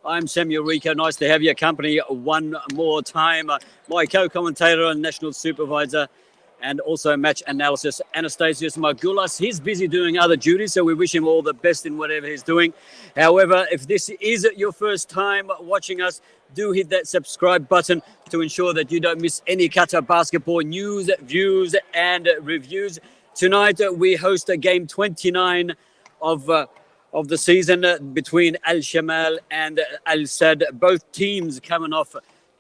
I'm Samuel Rico. Nice to have your company one more time. My co-commentator and national supervisor and also match analysis, Anastasius Margulas. He's busy doing other duties, so we wish him all the best in whatever he's doing. However, if this is your first time watching us, do hit that subscribe button to ensure that you don't miss any Qatar basketball news, views, and reviews. Tonight, we host a game 29 of the season between Al-Shamal and Al-Sadd. Both teams coming off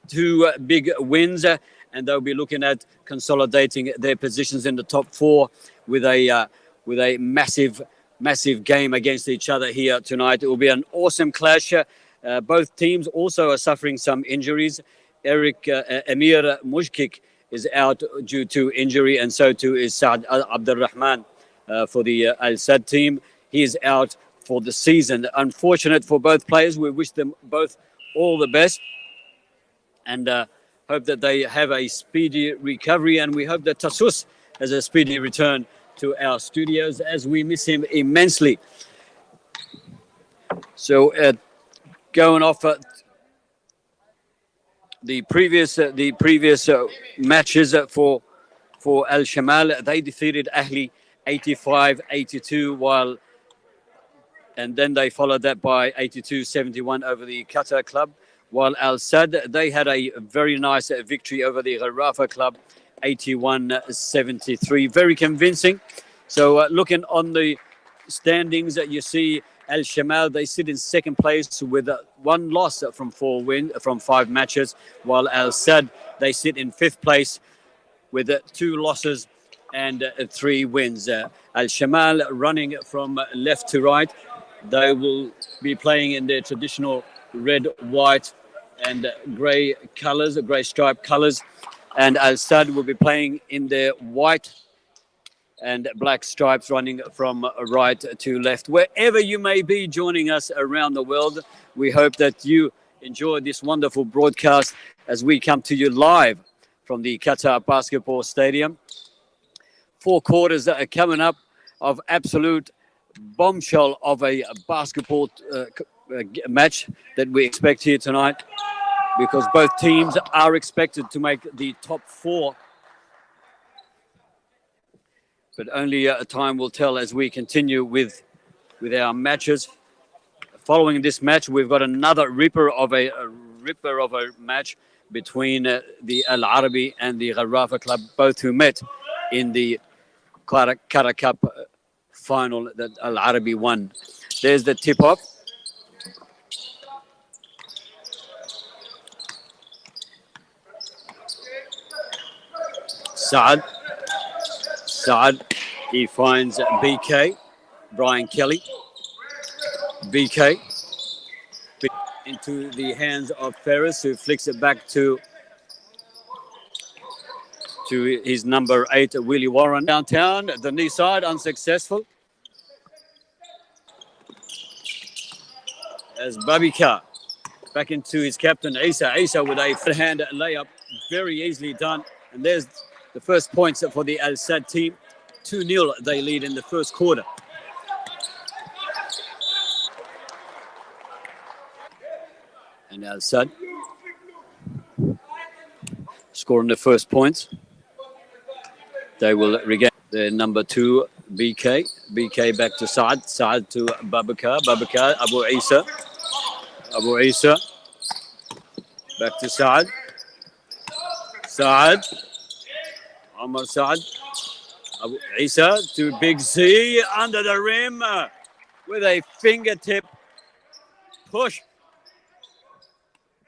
two big wins, and they'll be looking at consolidating their positions in the top four with a massive game against each other here tonight. It will be an awesome clash. Both teams also are suffering some injuries. Emir Mujkik is out due to injury, and so too is Saad Abdurrahman for the Al-Sadd team. He is out for the season. Unfortunate for both players. We wish them both all the best and hope that they have a speedy recovery, and we hope that Tassus has a speedy return to our studios, as we miss him immensely. So going off the previous matches for Al-Shamal, they defeated Ahli 85-82, and then they followed that by 82-71 over the Qatar club. While Al-Sadd, they had a very nice victory over the Gharafa club, 81-73. Very convincing. So looking on the standings, you see Al-Shamal, they sit in second place with one loss from from 5 matches, while Al-Sadd, they sit in 5th place with 2 losses and 3 wins. Al-Shamal running from left to right. They will be playing in their traditional red, white, and grey colours, grey striped colours, and Al-Sadd will be playing in their white and black stripes, running from right to left. Wherever you may be joining us around the world, we hope that you enjoy this wonderful broadcast as we come to you live from the Qatar Basketball Stadium. 4 quarters are coming up of absolute bombshell of a basketball match that we expect here tonight, because both teams are expected to make the top 4. But only time will tell as we continue with our matches. Following this match, we've got another ripper of a match between the Al Arabi and the Gharafa club, both who met in the Qatar Cup final that Al Arabi won. There's the tip-off. Saad, he finds BK, Brian Kelly. BK into the hands of Ferris, who flicks it back to his number 8, Willie Warren. Downtown, the knee side, unsuccessful. As Babika back into his captain, Isa with a hand layup, very easily done. And there's the first points for the Al-Sadd team. 2-0 they lead in the first quarter. And Al-Sadd scoring the first points. They will regain their number 2, BK. BK back to Saad. Saad to Babakar. Babakar, Abu Isa. Back to Saad. Omar Saad. Abu Isa to Big Z under the rim with a fingertip push.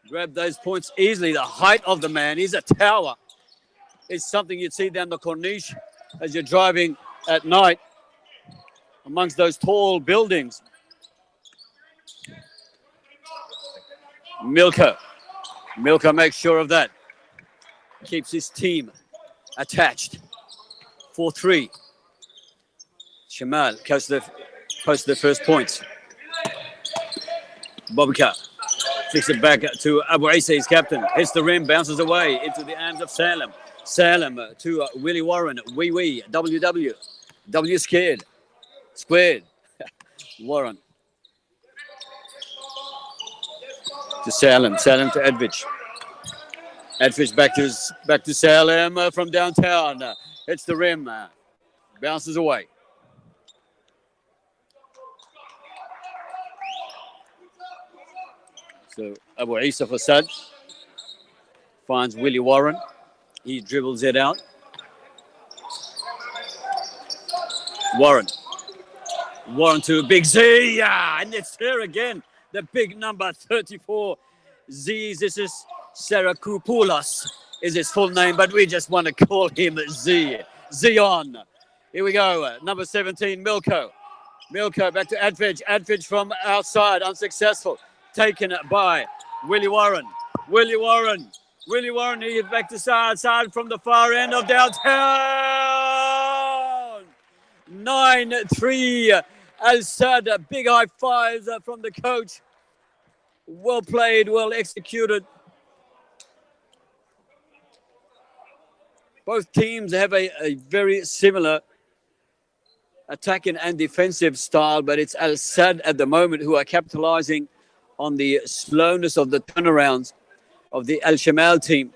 Grab those points easily. The height of the man, he's a tower. It's something you'd see down the Corniche as you're driving at night amongst those tall buildings. Milka makes sure of that. Keeps his team attached. 4-3. Shamal posts the first points. Bobka flicks it back to Abu Isa, his captain. Hits the rim, bounces away into the hands of Salem. Salem to Willie Warren. Wee, WW. W squared. Warren. to Salem. Salem to Edvich. Edvich back to Salem from downtown. Hits the rim. Bounces away. So Abu Isa for SADD. Finds Willie Warren. He dribbles it out. Warren to Big Z. Yeah, and it's there again. The big number 34 Z. This is Sarakopoulos is his full name, but we just want to call him Z. Zion. Here we go. Number 17, Milko. Milko back to Advidge. Advidge from outside, unsuccessful. Taken by Willie Warren. Willie Warren, he gets back to side from the far end of downtown. 9-3. Al-Sadd, big high fives from the coach. Well played, well executed. Both teams have a very similar attacking and defensive style, but it's Al-Sadd at the moment who are capitalizing on the slowness of the turnarounds of the Al-Shamal team.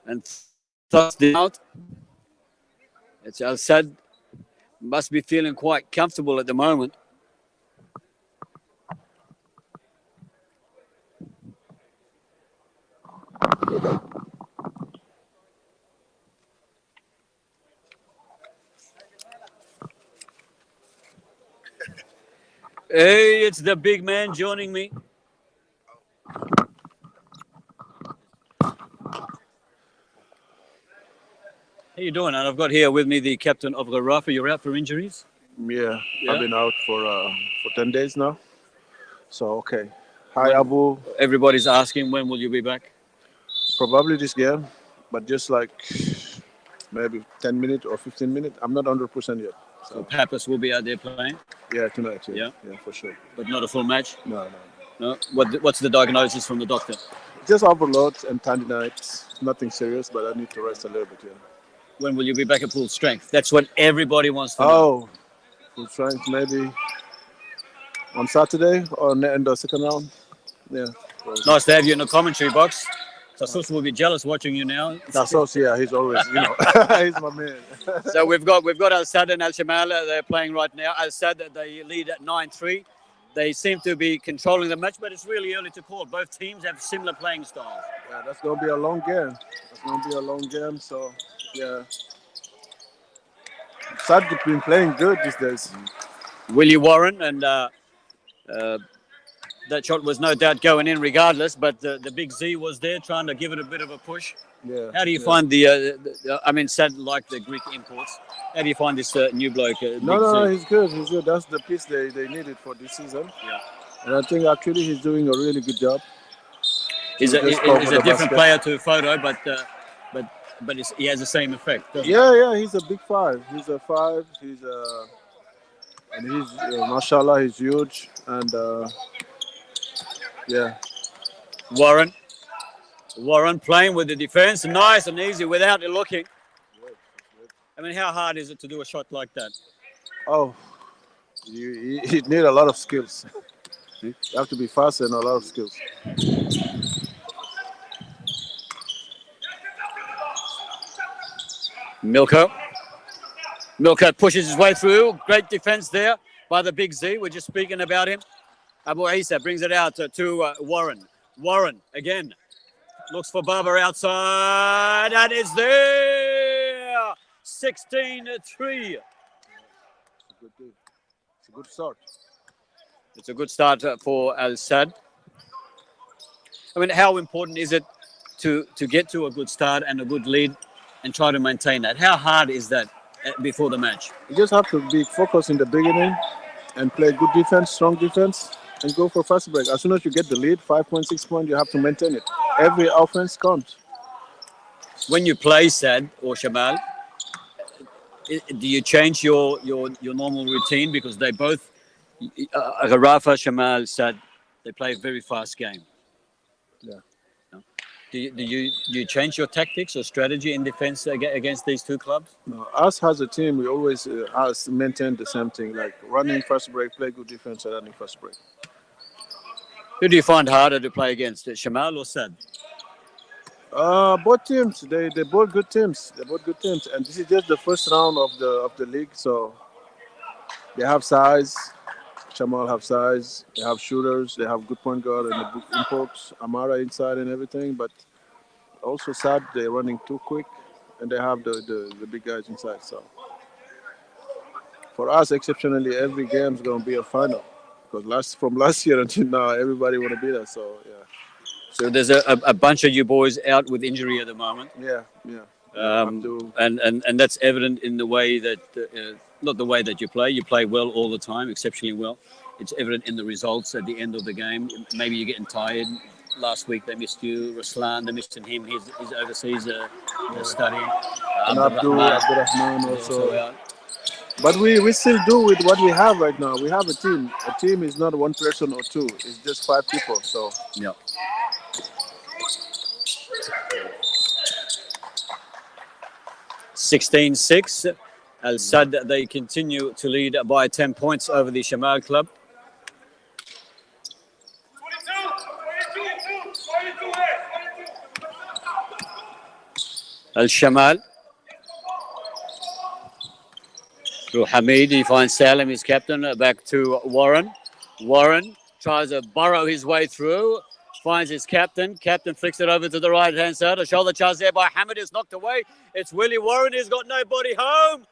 And thus out. It's Al-Sadd. Must be feeling quite comfortable at the moment. Hey, it's the big man joining me. How you doing? And I've got here with me the captain of the Rafa. You're out for injuries? Yeah, I've been out for 10 days now. So, okay. Hi, Abu. Everybody's asking, when will you be back? Probably this game, but just like maybe 10 minutes or 15 minutes. I'm not 100% yet. So Pappas will be out there playing? Yeah, tonight. Yeah, for sure. But not a full match? No. What's the diagnosis from the doctor? Just overload and tendinitis. Nothing serious, but I need to rest a little bit, yeah. When will you be back at full strength? That's what everybody wants to know. Oh, full strength maybe on Saturday or in the second round. Yeah. Nice to have you in the commentary box. Tassos will be jealous watching you now. Tassos, yeah, he's always, he's my man. So we've got Al-Sadd and Al-Shamal. They're playing right now. Al-Sadd, they lead at 9-3. They seem to be controlling the match, but it's really early to call. Both teams have similar playing styles. Yeah, that's going to be a long game. So, yeah. Sadd has been playing good these days. Willie Warren, and that shot was no doubt going in regardless, but the big Z was there trying to give it a bit of a push. Yeah. How do you find Sadd like the Greek imports. How do you find this new bloke? No, he's good. That's the piece they needed for this season. Yeah. And I think actually he's doing a really good job. He's a different player to Photo, but he has the same effect. Yeah, he's a big five. He's a five. And he's mashallah, he's huge. And yeah. Warren playing with the defense, nice and easy without it looking. I mean, how hard is it to do a shot like that? Oh, you need a lot of skills. You have to be fast and a lot of skills. Milko pushes his way through. Great defense there by the big Z. We're just speaking about him. Abu Isa brings it out to Warren. Warren again looks for Barber outside, and it's there. 16-3. It's a good start. It's a good start for Al-Sadd. I mean, how important is it to get to a good start and a good lead and try to maintain that? How hard is that before the match? You just have to be focused in the beginning and play good defense, strong defense, and go for fast break. As soon as you get the lead, 5 points, 6 points, you have to maintain it. Every offense counts. When you play SADD or SHAMAL, do you change your normal routine? Because they both, Rafa, SHAMAL, SADD, they play a very fast game. Yeah. Do you change your tactics or strategy in defense against these two clubs? No, us as a team, we always maintain the same thing, like running fast break, play good defense, and running fast break. Who do you find harder to play against, SHAMAL or SADD? Both teams, they're both good teams. They're both good teams, and this is just the first round of the league, so they have size. SHAMAL have size. They have shooters. They have good point guard and the good imports, Amara inside and everything. But also SADD, they're running too quick, and they have the big guys inside. So for us, exceptionally, every game's gonna be a final because from last year until now, everybody wanna be there. So yeah. So there's a bunch of you boys out with injury at the moment. Yeah, yeah. And that's evident in the way that, not the way that you play. You play well all the time, exceptionally well. It's evident in the results at the end of the game. Maybe you're getting tired. Last week they missed you. Ruslan, they missed him. He's overseas studying. And Abdurrahman also. But we still do with what we have right now. We have a team. A team is not one person or two. It's just 5 people. So yeah. 16-6. SADD, they continue to lead by 10 points over the SHAMAL club. SHAMAL. Through Hamid, he finds Salim, his captain, back to Warren. Warren tries to burrow his way through. Finds his captain. Captain flicks it over to the right-hand side. A shoulder charge there by Hamid is knocked away. It's Willie Warren. He's got nobody home.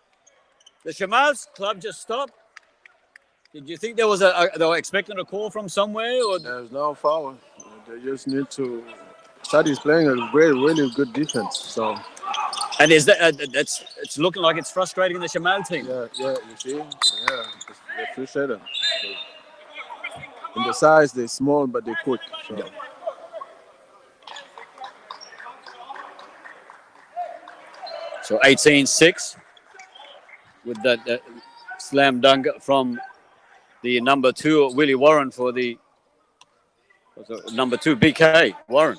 The SHAMAL club just stopped. Did you think there was they were expecting a call from somewhere? Or? There's no foul. They just need to. SADD is playing a really good defense. So. And is that it's looking like it's frustrating the SHAMAL team. Yeah, you see, yeah, they're frustrated. In the size, they're small, but they're quick. So. Yeah. So 18-6 with that slam dunk from the number 2 Willie Warren for the number 2 BK Warren.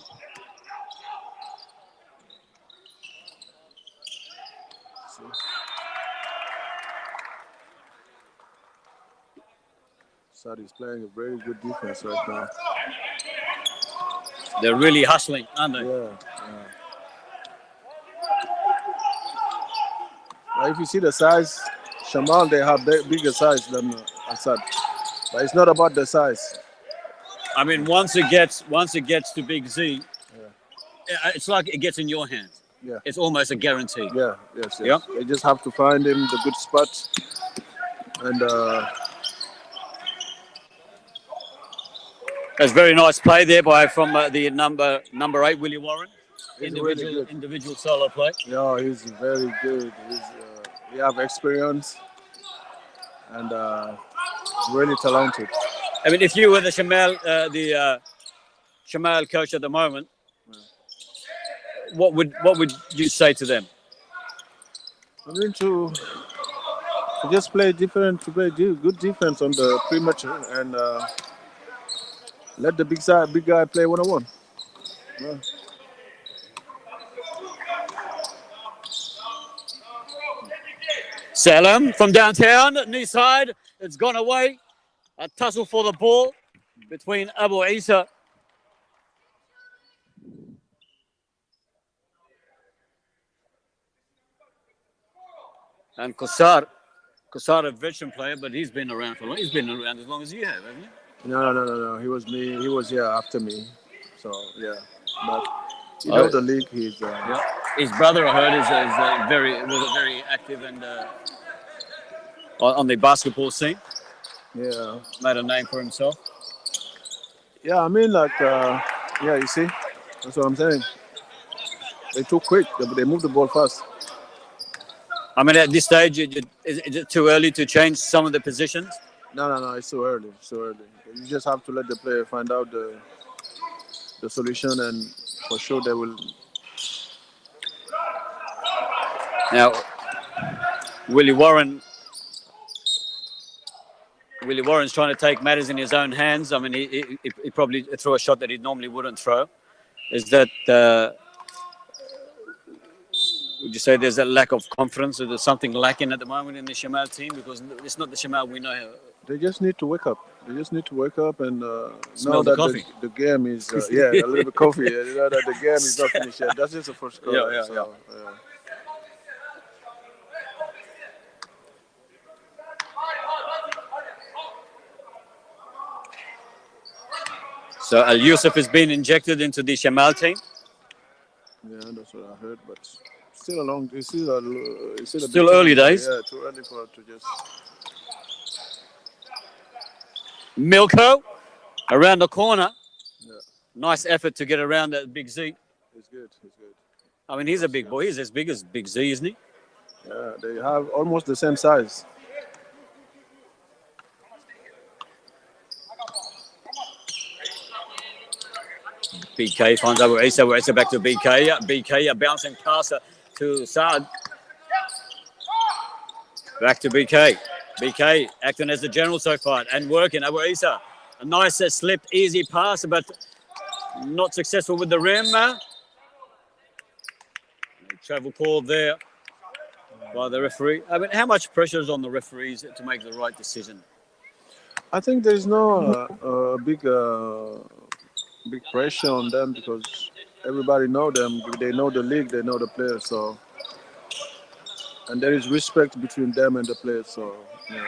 SADD is playing a very good defense right now. They're really hustling, aren't they? Yeah. But if you see the size, SHAMAL, they have bigger size than SADD. But it's not about the size. I mean, once it gets to Big Z, it's like it gets in your hands. Yeah. It's almost a guarantee. Yeah, yes. Yep. They just have to find him the good spot. And that's very nice play there from the number 8 Willie Warren. Individual solo play. Yeah, he's very good. He have experience and really talented. I mean, if you were the SHAMAL coach at the moment, what would you say to them? I mean to just play different, to play good defense on the pre-match and let the big guy play one-on-one. Yeah. Salam from downtown, knee side, it's gone away. A tussle for the ball between Abu Isa and Qasar. Qasar, a veteran player, but he's been around for long. He's been around as long as you have, haven't you? No. He was here after me. So yeah, but you know the league. He's his brother, I heard, was very active and on the basketball scene. Yeah, made a name for himself. Yeah, I mean, like, you see, that's what I'm saying. They're too quick. They move the ball fast. I mean, at this stage, is it too early to change some of the positions? No, it's too early. It's too early. You just have to let the player find out the solution, and for sure they will. Now, Willie Warren's trying to take matters in his own hands. I mean, he probably threw a shot that he normally wouldn't throw. Is that, would you say there's a lack of confidence, or there's something lacking at the moment in the SHAMAL team? Because it's not the SHAMAL we know They just need to wake up. They just need to wake up and Smell know the that coffee. the game is yeah, a little bit coffee. You know that the game is not finished yet. That's just the first quarter. Yeah. So, yeah. So Al Yusuf has been injected into the Shamal team. Yeah, that's what I heard. But still a long. It's still a big Still early tournament. days. Yeah, too early for it to just. Milko around the corner. Yeah, Nice effort to get around that Big Z. it's good. It's good. I mean, he's a big boy. He's as big as Big Z, isn't he? Yeah, they have almost the same size. BK finds Abu Isa. Abu Isa back to BK. BK, a bouncing passer to SADD. Back to BK. BK acting as the general so far and working. Abu Isa, a nice slipped, easy pass, but not successful with the rim. Travel call there by the referee. I mean, how much pressure is on the referees to make the right decision? I think there's no big pressure on them because everybody know them. They know the league. They know the players. So and there is respect between them and the players. So yeah.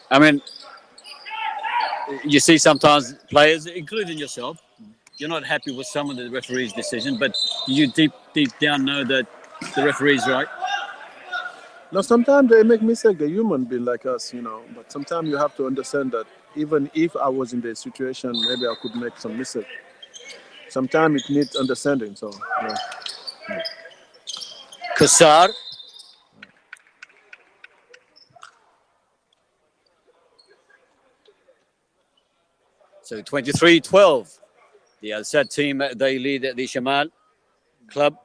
I mean, you see sometimes players, including yourself, you're not happy with some of the referee's decision, but you deep down know that the referee's right. Now sometimes they make mistakes. They're human being like us, you know. But sometimes you have to understand that even if I was in the situation, maybe I could make some mistake. Sometimes it needs understanding. So yeah. Kassar. So 23-12. The Al Sadd team, they lead the Shamal club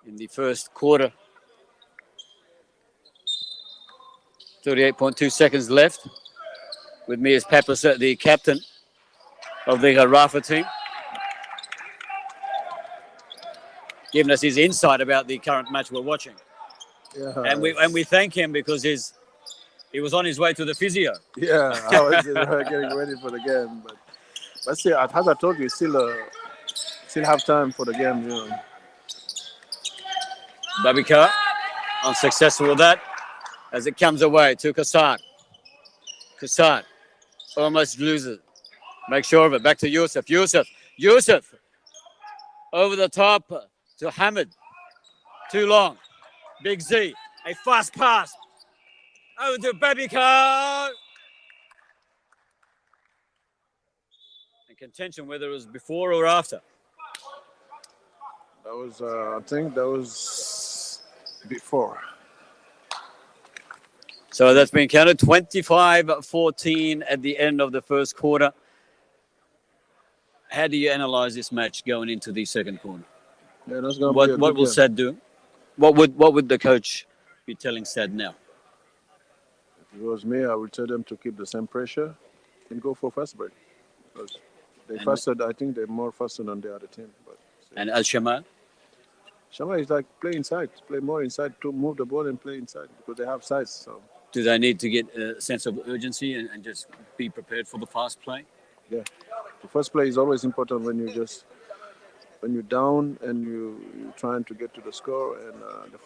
in the first quarter. 38.2 seconds left. With me is Pappas, the captain of the Rafa team, giving us his insight about the current match we're watching. Yeah. And we thank him because he was on his way to the physio. Yeah, I was getting ready for the game, but still, as I told you, still have time for the game, you know. Babika, unsuccessful with that as it comes away to Kassar. Kassar almost loses. Make sure of it. Back to Yusuf. Yusuf. Over the top to Hamid. Too long. Big Z. A fast pass. Over to Babika. In contention whether it was before or after. That was, I think that was before. So that's been counted. 25-14 at the end of the first quarter. How do you analyze this match going into the second quarter? Yeah, that's gonna be a What good will game. SADD do? What would the coach be telling SADD now? If it was me, I would tell them to keep the same pressure and go for fast break. Because they faster, I think they're more faster than the other team. But And Al Shamal? Shamal is like play inside, play more inside to move the ball and play inside because they have size. So Do they need to get a sense of urgency and just be prepared for the fast play? yeah, the first play is always important when you're down and you're trying to get to the score. And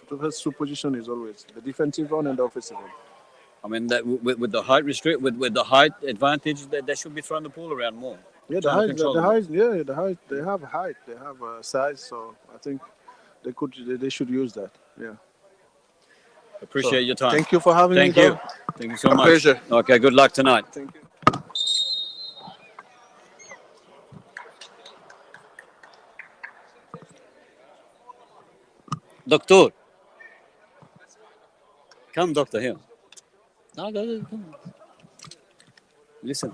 the first two position is always the defensive one and the offensive one. I mean, that with the height restrict, with the height advantage, they should be throwing the ball around more. Yeah, Trying to control the ball. the height. They have height. They have size. So I think they should use that. Yeah. Appreciate your time. Thank you for having me. Thank you. Thank you so much. Pleasure. Okay, good luck tonight. Thank you. Doctor. Come, doctor, here. No, go, come. Listen.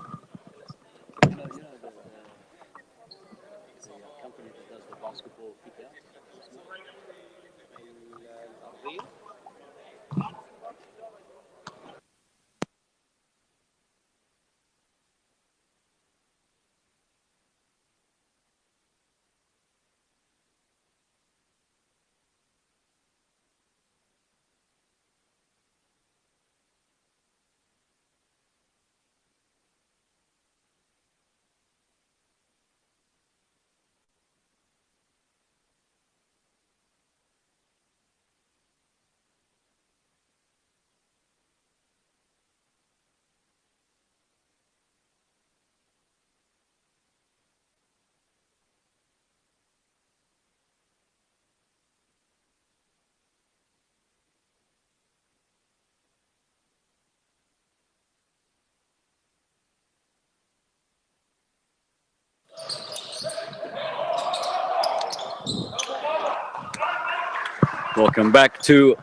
Welcome back to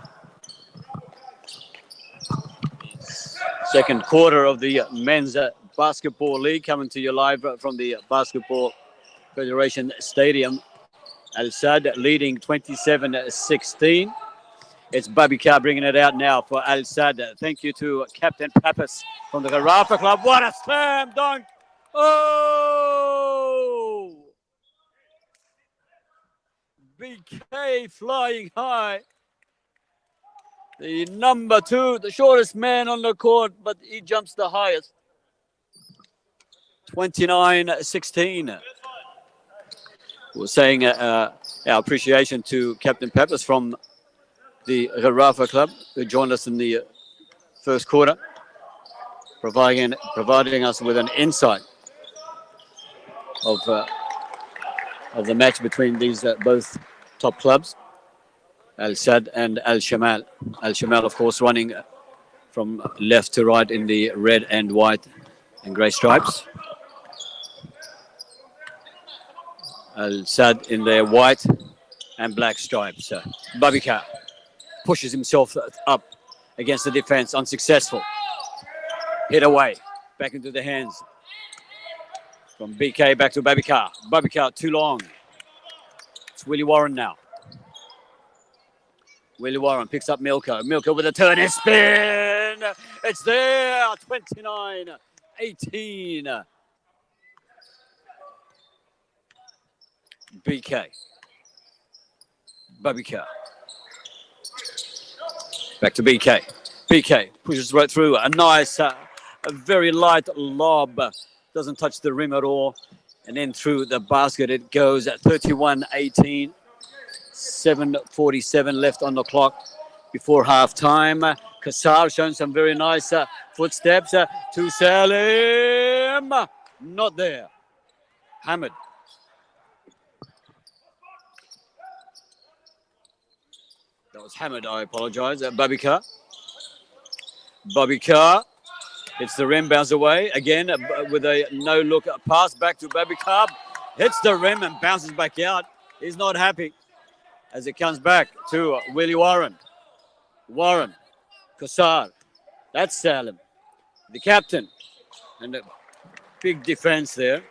second quarter of the men's basketball league, coming to you live from the Basketball Federation Stadium. Al Sadd leading 27-16. It's Babika bringing it out now for Al Sadd. Thank you to Captain Pappas from the Garafa Club. What a slam dunk! Oh! BK flying high. The number 2, the shortest man on the court, but he jumps the highest. 29-16. We're saying our appreciation to Captain Pappas from the Garafa Club, who joined us in the first quarter, providing us with an insight of the match between these both top clubs, Al Sadd and Al Shamal. Al Shamal, of course, running from left to right in the red and white and grey stripes. Al Sadd in their white and black stripes. Babika pushes himself up against the defense, unsuccessful. Hit away, back into the hands. From BK back to Babika. Babika too long. It's Willie Warren now. Willie Warren picks up Milko. Milko with a turn and spin. It's there, 29-18. BK. Babika. Back to BK. BK pushes right through. A nice, a very light lob. Doesn't touch the rim at all. And then through the basket it goes at 31-18. 7:47 left on the clock before halftime. Kassar showing some very nice footsteps to Salim. Not there. Hamid. That was Hamid, I apologize. Babika. Babika hits the rim, bounce away. Again, with a no-look pass back to Babika. Hits the rim and bounces back out. He's not happy as it comes back to Willie Warren. Warren. Kassar. That's Salim. The captain. And a big defense there.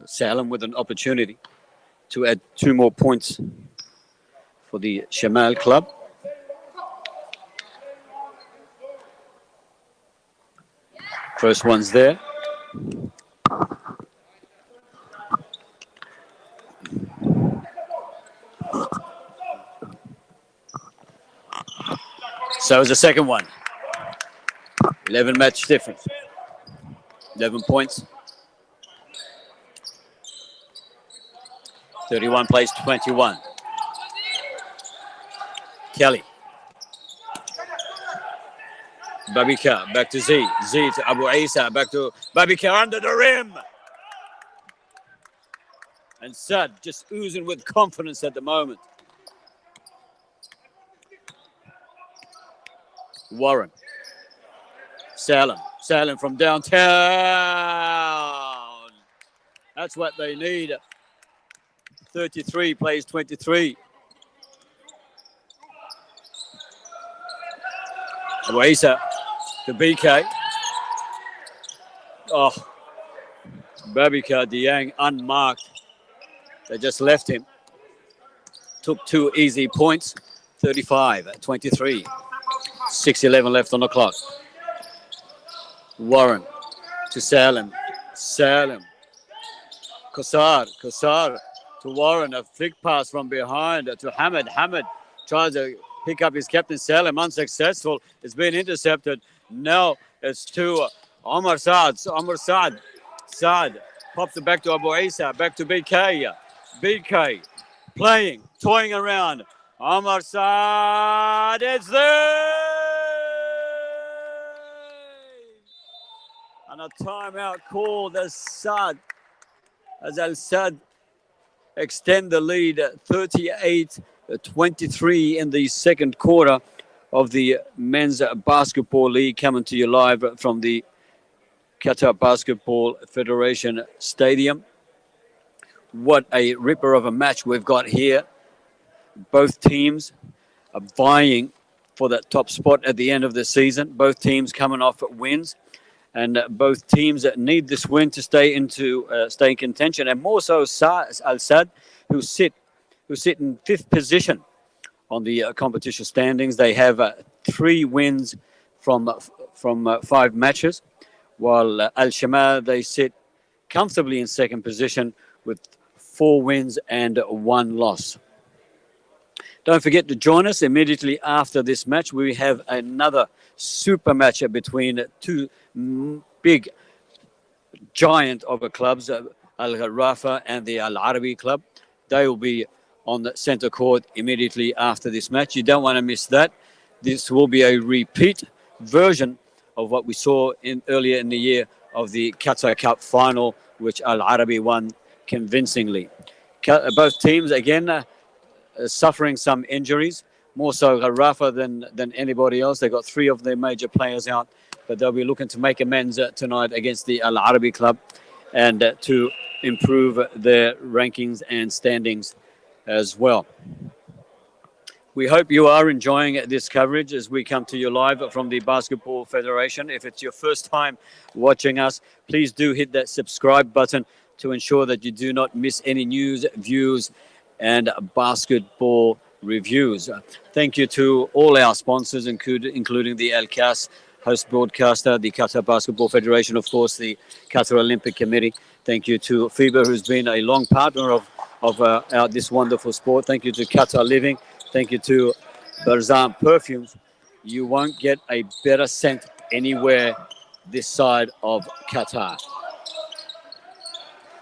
Salim with an opportunity to add 2 more points for the Shamal club. First one's there. So is the second one. 11 match difference. 11 points. 31 plays 21. Kelly. Babika back to Z. Z to Abu Isa. Back to Babika under the rim. And Sadd just oozing with confidence at the moment. Warren. Salim. Salim from downtown. That's what they need. 33 plays 23. Abu Isa to BK. Oh, Babika Diang unmarked. They just left him. Took 2 easy points. 35-23. 6:11 left on the clock. Warren to Salim. Salim. Kassar. Kassar to Warren. A flick pass from behind to Hamid. Hamid tries to pick up his captain Salim. Unsuccessful. It's been intercepted. Now it's to Omar Saad. Omar Saad. Saad pops it back to Abu Isa. Back to BK. BK playing, toying around. Omar Saad. It's there. And a timeout called as Saad. As Al Sadd extend the lead 38-23 in the second quarter of the Men's Basketball League coming to you live from the Qatar Basketball Federation Stadium. What a ripper of a match we've got here. Both teams are vying for that top spot at the end of the season. Both teams coming off wins, and both teams need this win to stay in contention. And more so, Al SADD, who sit in fifth position on the competition standings. They have 3 wins from 5 matches, while Al SHAMAL, they sit comfortably in second position with 4 wins and 1 loss. Don't forget to join us immediately after this match. We have another super match between 2 big giant of clubs, Al Rafa and the Al Arabi club. They will be on the center court immediately after this match. You don't want to miss that. This will be a repeat version of what we saw earlier in the year of the Qatar Cup final, which Al Arabi won convincingly. Both teams, again, suffering some injuries, more so Rafa than anybody else. They got 3 of their major players out, but they'll be looking to make amends tonight against the Al Arabi club and to improve their rankings and standings as well. We hope you are enjoying this coverage as we come to you live from the Basketball Federation. If it's your first time watching us, please do hit that subscribe button to ensure that you do not miss any news, views, and basketball reviews. Thank you to all our sponsors, including the Al Qas host broadcaster, the Qatar Basketball Federation, of course, the Qatar Olympic Committee. Thank you to FIBA, who's been a long partner of this wonderful sport. Thank you to Qatar Living. Thank you to Barzan Perfumes. You won't get a better scent anywhere this side of Qatar.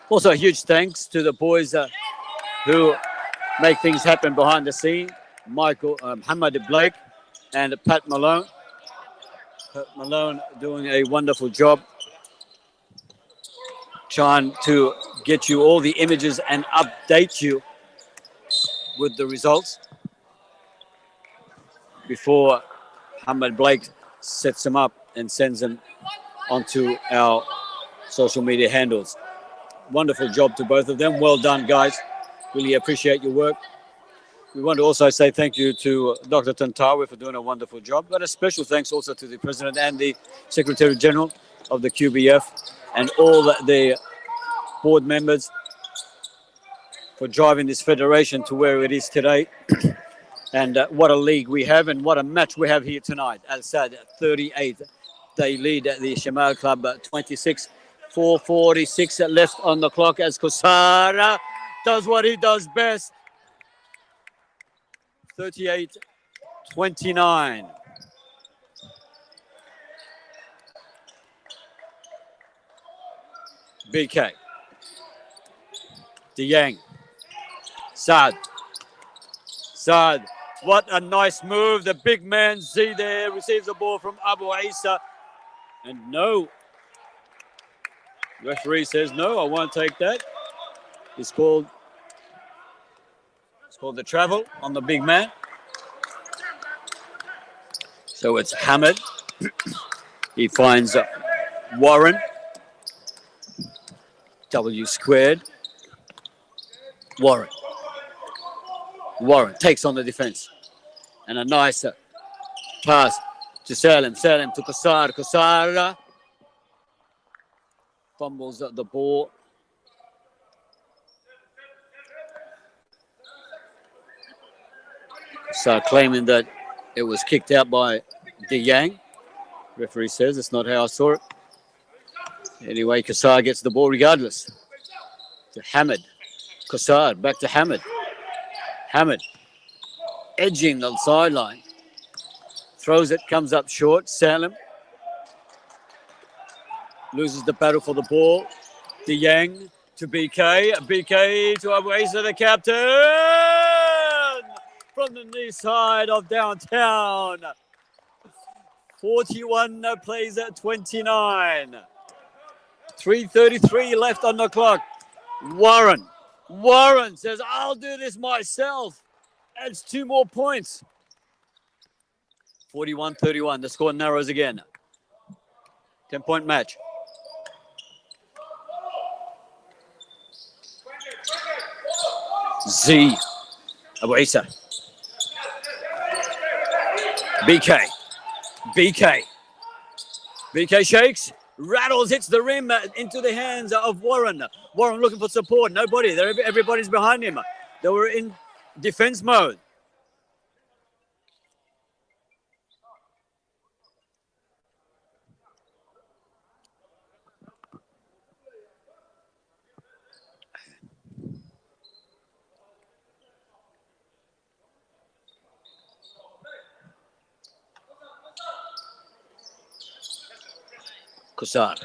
Also, a huge thanks to the boys who make things happen behind the scene. Muhammad Blake and Pat Malone. Pat Malone doing a wonderful job trying to get you all the images and update you with the results before Muhammad Blake sets them up and sends them onto our social media handles. Wonderful job to both of them. Well done, guys. Really appreciate your work. We want to also say thank you to Dr. Tantawi for doing a wonderful job, but a special thanks also to the President and the Secretary General of the QBF and all the board members for driving this federation to where it is today. And what a league we have and what a match we have here tonight. Al SADD 38. They lead the SHAMAL Club 26. 4:46 left on the clock as Kosara does what he does best. 38-29. BK. Dieng. SADD. What a nice move. The big man Z there receives the ball from Abu Isa. And no. Referee says no, I won't take that. It's called the travel on the big man. So it's Hamid. He finds Warren. W squared. Warren takes on the defense. And a nice pass to Salim to Kosara. Fumbles the ball. So claiming that it was kicked out by Dieng. Referee says it's not how I saw it. Anyway, Kassar gets the ball regardless. To Hamid. Kassar back to Hamid. Hamid edging the sideline. Throws it, comes up short. Salim loses the battle for the ball. Dieng to BK. BK to Abu Isa, the captain. From the knee side of downtown. 41 plays at 29. 3:33 left on the clock. Warren says, I'll do this myself. Adds 2 more points. 41-31. The score narrows again. 10-point match. Z. Abu Isa. BK. BK shakes. Rattles, hits the rim into the hands of Warren. Warren looking for support. Nobody. Everybody's behind him. They were in defense mode. Kusar.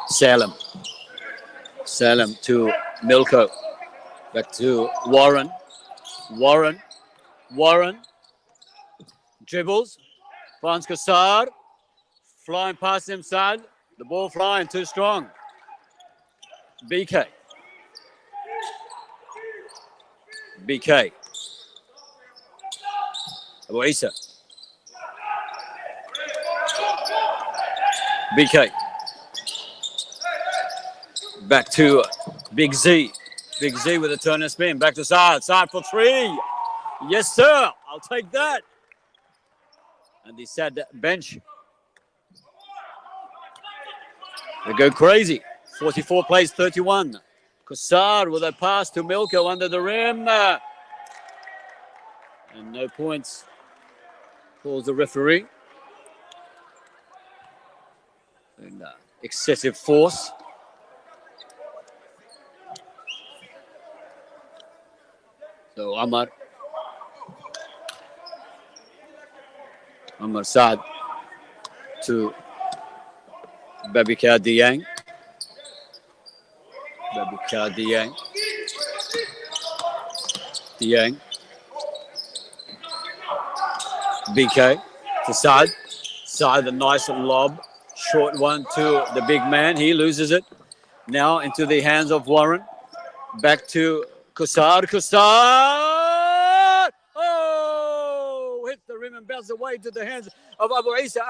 Salem to Milko. Back to Warren. Dribbles. Finds Kusar. Flying past him side. The ball flying too strong. BK. Abu Isa. BK. Back to Big Z. Big Z with a turn and spin. Back to Side. Side for three. Yes, sir. I'll take that. And the SADD bench. They go crazy. 44 plays 31. Kusar with a pass to Milko under the rim. And no points. Calls the referee. And, excessive force. So Amar Saad to Babika Dieng. BK to Saad. Saad, a nice lob. Short one to the big man. He loses it. Now into the hands of Warren. Back to Kusar. Oh! Hit the rim and bounce away to the hands of Abu Isa.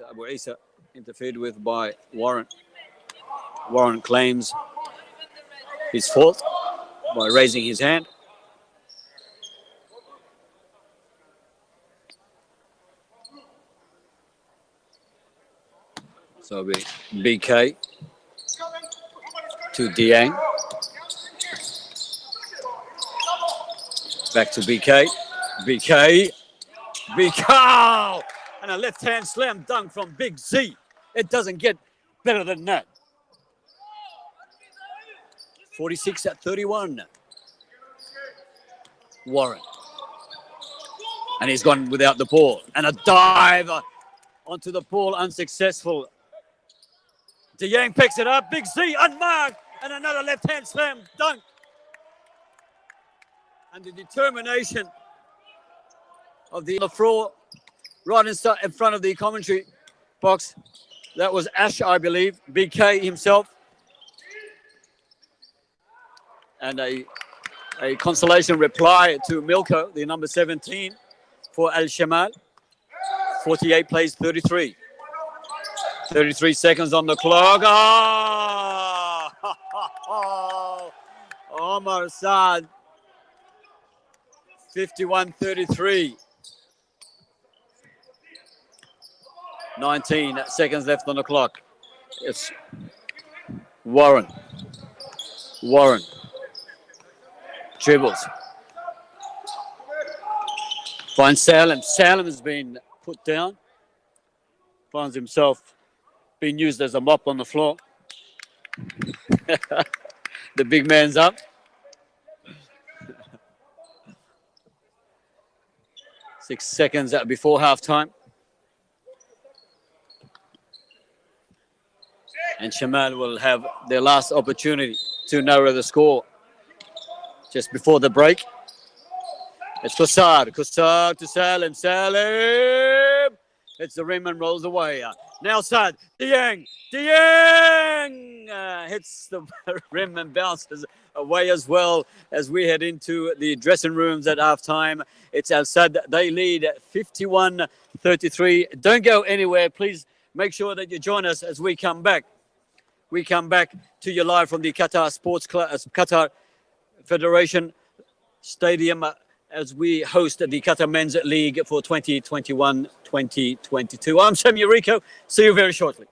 Abu Isa interfered with by Warren. Warren claims his fault by raising his hand. So BK to Dieng. Back to BK. And a left-hand slam dunk from Big Z. It doesn't get better than that. 46-31. Warren. And he's gone without the ball. And a dive onto the ball, unsuccessful. Dieng picks it up. Big Z unmarked. And another left-hand slam dunk. And the determination of the floor right in front of the commentary box. That was Ashe, I believe. BK himself. And a consolation reply to Milko, the number 17 for Al-Shamal. 48 plays 33. 33 seconds on the clock. Oh! Omar Saad. 51-33. 19 seconds left on the clock. It's Warren. Dribbles. Finds Salem. Salem has been put down. Finds himself being used as a mop on the floor. The big man's up. Six seconds before halftime. And Shamal will have their last opportunity to narrow the score just before the break. It's Kusar to Salem. It's the rim and rolls away. Now SADD. Dieng hits the rim and bounces away as well as we head into the dressing rooms at halftime. It's SADD. They lead 51-33. Don't go anywhere. Please make sure that you join us as we come back. We come back to you live from the Qatar Sports Club, Qatar Federation Stadium as we host the Qatar Men's League for 2021-2022. I'm Sam Yuriko. See you very shortly.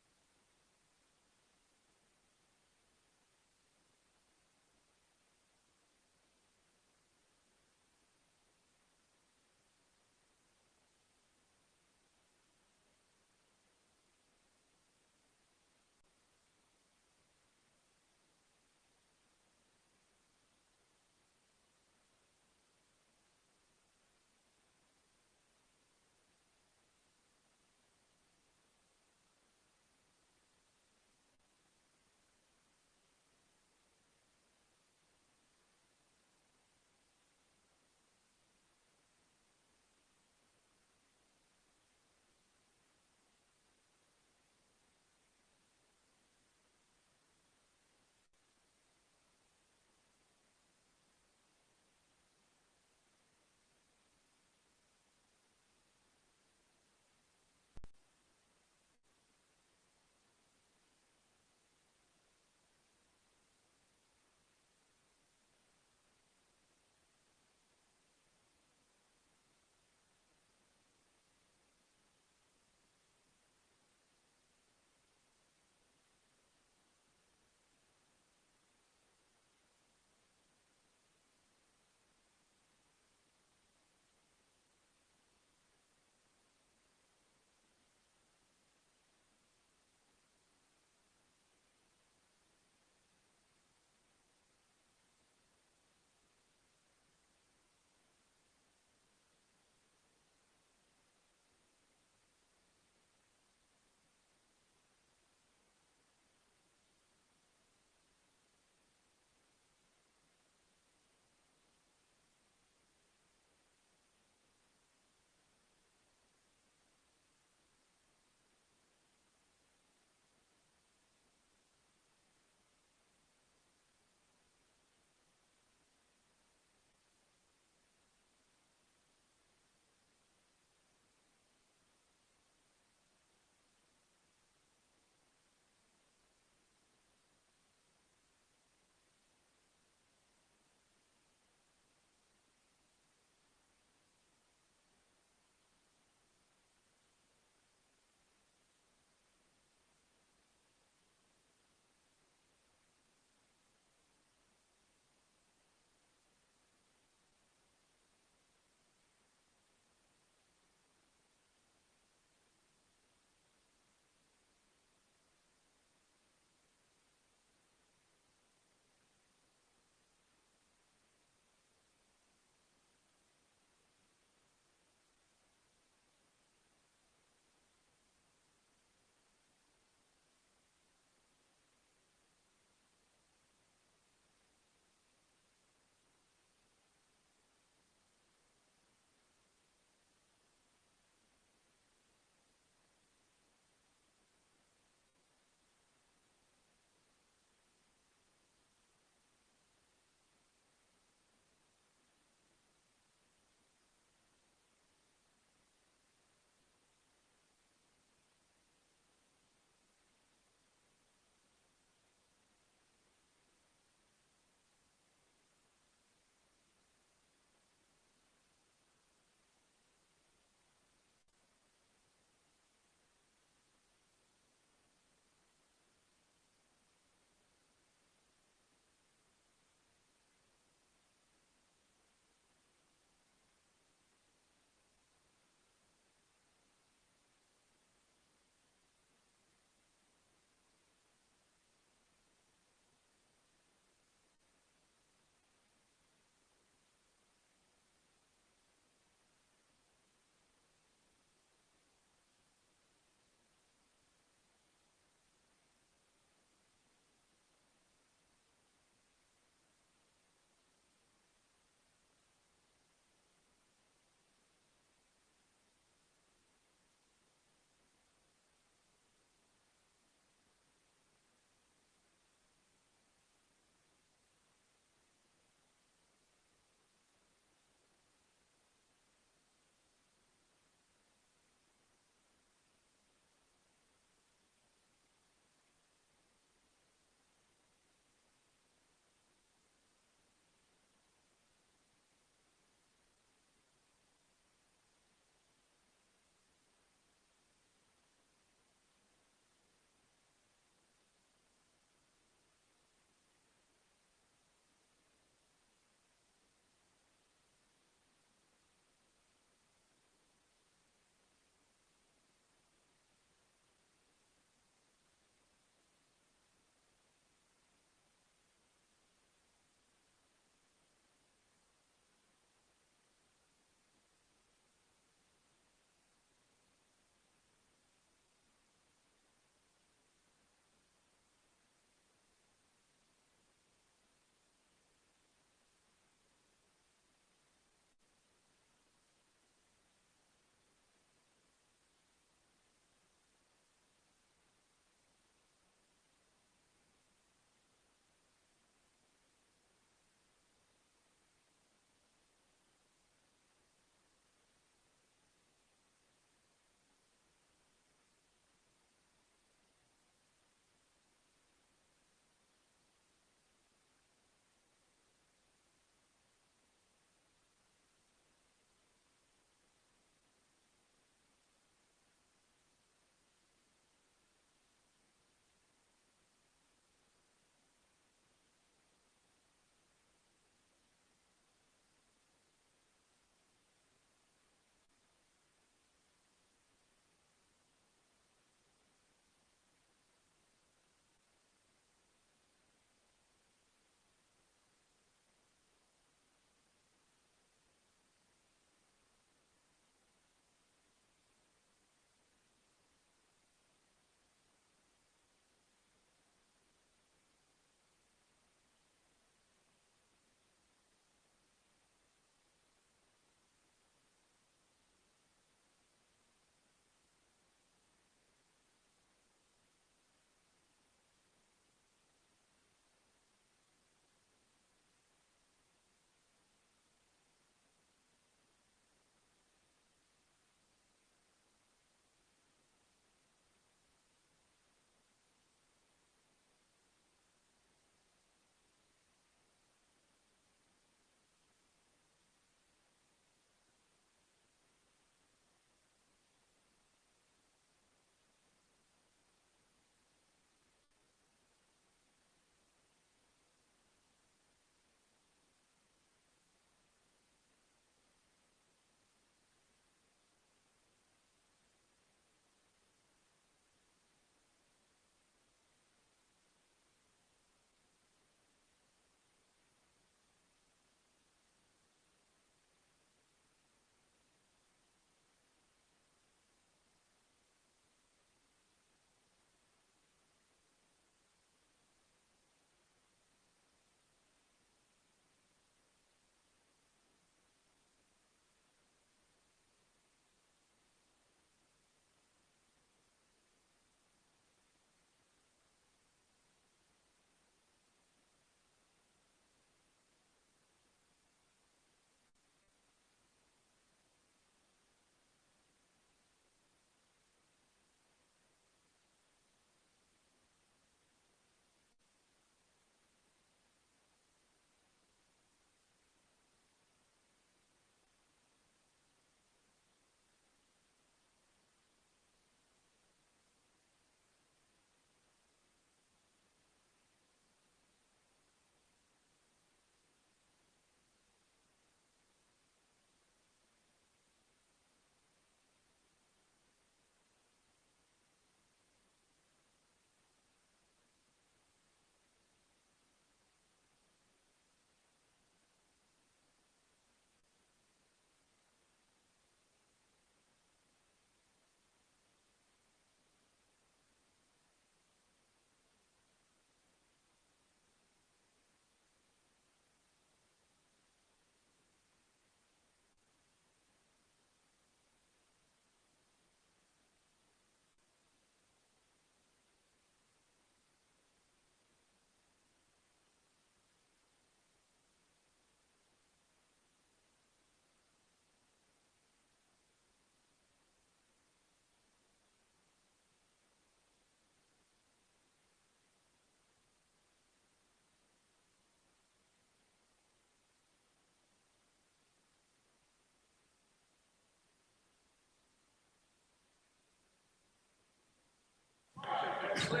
So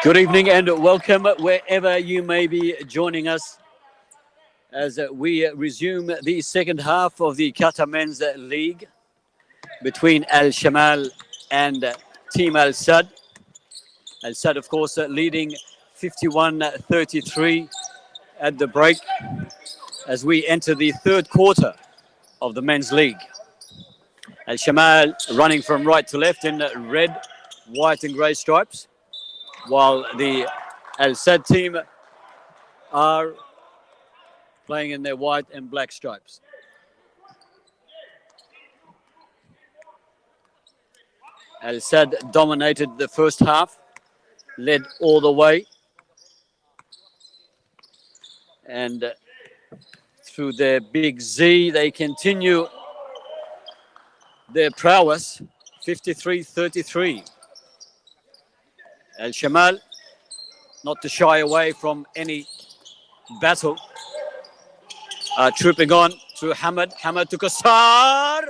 good evening and welcome wherever you may be joining us as we resume the second half of the Qatar Men's League between Al-Shamal and Team Al-Sadd. Al-Sadd, of course, leading 51-33 at the break as we enter the third quarter of the Men's League. Al-Shamal running from right to left in red, white and grey stripes, while the Al-Sadd team are playing in their white and black stripes. Al-Sadd dominated the first half, led all the way, and through their big Z, they continue their prowess, 53-33. Al-Shamal, not to shy away from any battle, trooping on to Hamad. Hamad to Qassar,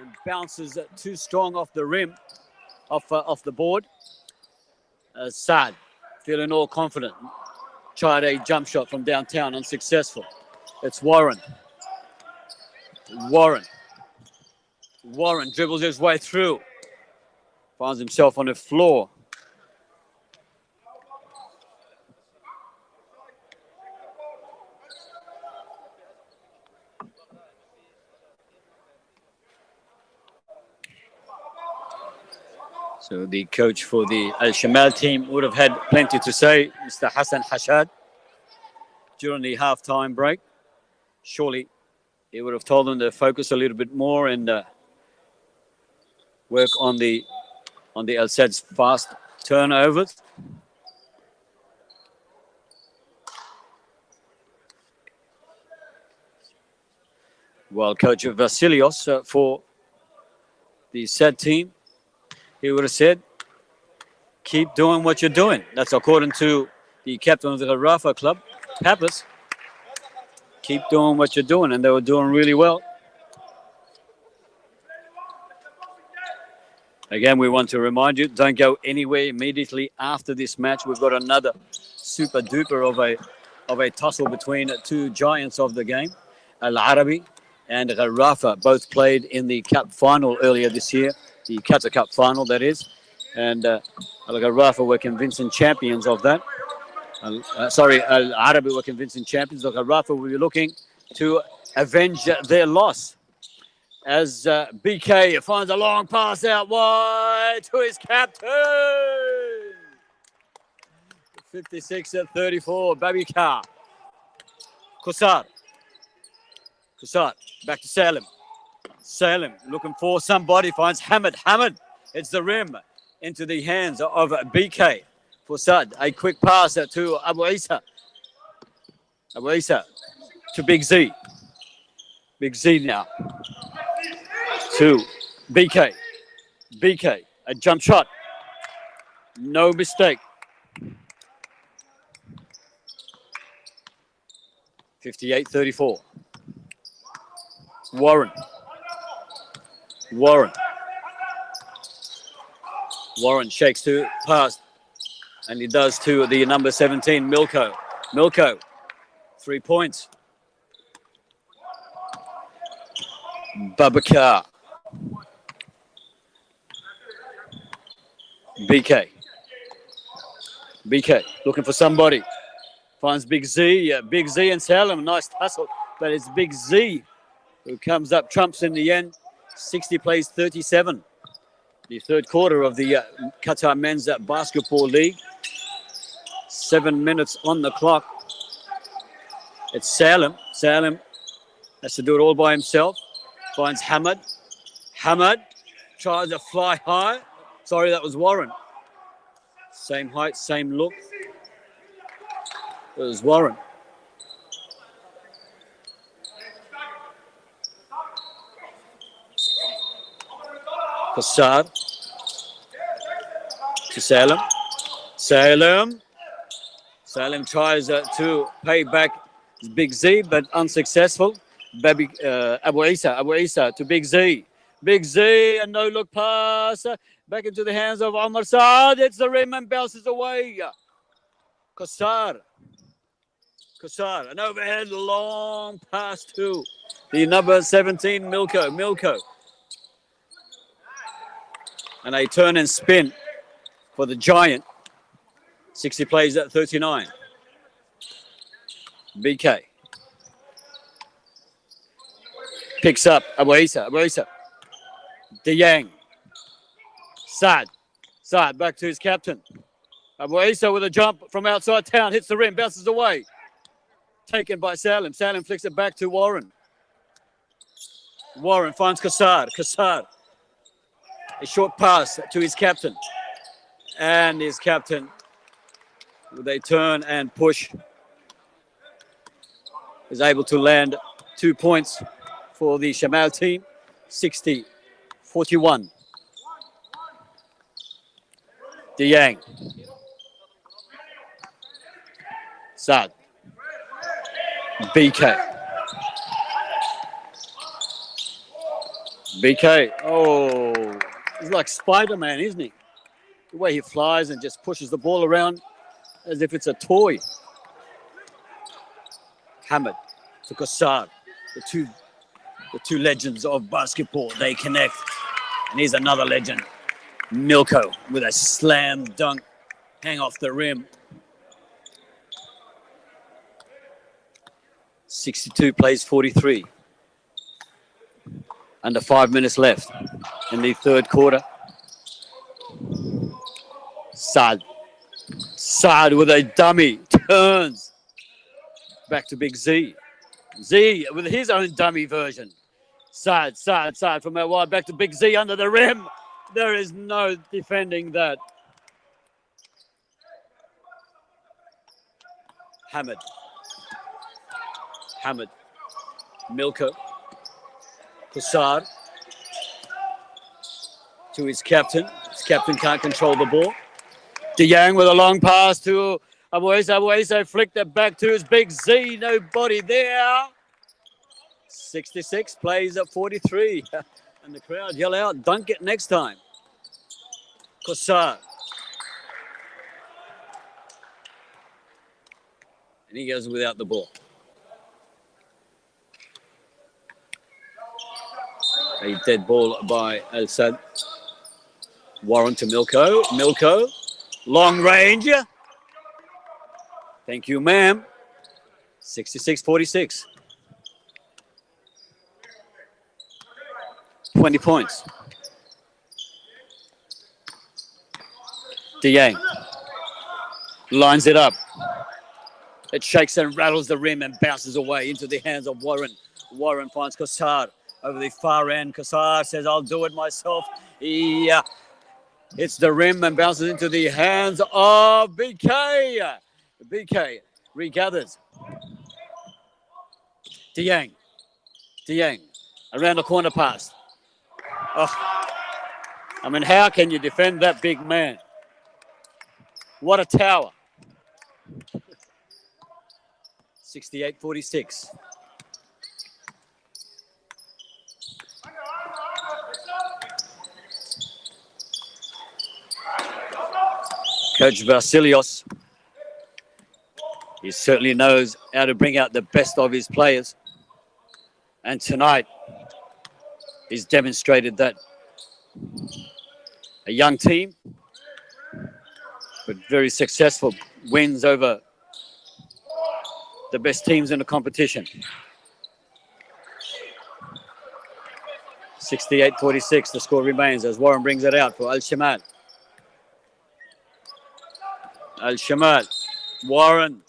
and bounces too strong off the rim, off the board. Saad, feeling all confident, tried a jump shot from downtown, unsuccessful. It's Warren. Warren dribbles his way through, finds himself on the floor. So the coach for the Al-Shamal team would have had plenty to say, Mr. Hassan Hashad, during the halftime break. Surely he would have told them to focus a little bit more and work on the Al-Sadd's fast turnovers. While coach Vasilios for the SADD team, he would have said, keep doing what you're doing. That's according to the captain of the Rafa club, Pappas. Keep doing what you're doing, and they were doing really well. Again, we want to remind you, don't go anywhere immediately after this match. We've got another super duper of a tussle between two giants of the game, Al Arabi and Rafa, both played in the Cup final earlier this year, the Qatar Cup final, that is. And Al Rafa were convincing champions of that. Al Arabi were convincing champions. Al Rafa will be looking to avenge their loss as BK finds a long pass out wide to his captain. 56-34, Babika. Qassar back to Salim. Salim looking for somebody, finds Hamad. Hamad hits the rim into the hands of BK for Sadd. A quick pass to Abu Isa. Abu Isa to Big Z. Big Z now to BK. BK, a jump shot. No mistake. 58-34. Warren shakes to pass, and he does to the number 17, Milko. 3 points. Babakar. BK looking for somebody. Finds Big Z. Big Z and Salim. Nice tussle, but it's Big Z who comes up, trumps in the end. 60 plays 37. The third quarter of the Qatar Men's Basketball League. 7 minutes on the clock. It's Salim. Salim has to do it all by himself. Finds Hamad. Hamad tries to fly high. Sorry, that was Warren. Same height, same look. It was Warren. Qassar to Salim. Salim tries to pay back It's Big Z, but unsuccessful. Baby Abu Isa to Big Z. Big Z, a no-look pass. Back into the hands of Omar Saad. It's the rim and bounces away. Qassar, an overhead long pass to the number 17, Milko. And a turn and spin for the Giant. 60 plays at 39. BK picks up Abu Isa. DeYang. Saad back to his captain. Abu Isa with a jump from outside town, hits the rim, bounces away. Taken by Salim. Salim flicks it back to Warren. Warren finds Qassar. A short pass to his captain. And his captain, with a turn and push, is able to land 2 points for the Shamal team. 60-41. DeYang. Saad. BK. Oh, he's like Spider-Man, isn't he? The way he flies and just pushes the ball around as if it's a toy. Hamid to Qassar. The two legends of basketball, they connect. And here's another legend, Milko, with a slam dunk, hang off the rim. 62 plays 43. Under 5 minutes left in the third quarter. Saad with a dummy, turns back to Big Z. Z with his own dummy version. Saad from out wide, back to Big Z under the rim. There is no defending that. Hamid. Milko. Qassar to his captain. His captain can't control the ball. DeYang with a long pass to Abu Isa flicked it back to his Big Z. Nobody there. 66 plays at 43. And the crowd yell out, dunk it next time. Qassar. And he goes without the ball. A dead ball by Al-Sad. Warren to Milko. Long range. Thank you, ma'am. 66-46. 20 points. DeYang lines it up. It shakes and rattles the rim and bounces away into the hands of Warren. Warren finds Qassar over the far end. Qassar says, I'll do it myself. He hits the rim and bounces into the hands of BK. BK regathers. DeYang around the corner pass. Oh, I mean, how can you defend that big man? What a tower. 68-46. Coach Vasilios, he certainly knows how to bring out the best of his players. And tonight, he's demonstrated that a young team, but very successful, wins over the best teams in the competition. 68-46, the score remains as Warren brings it out for Al-Shamal. Warren.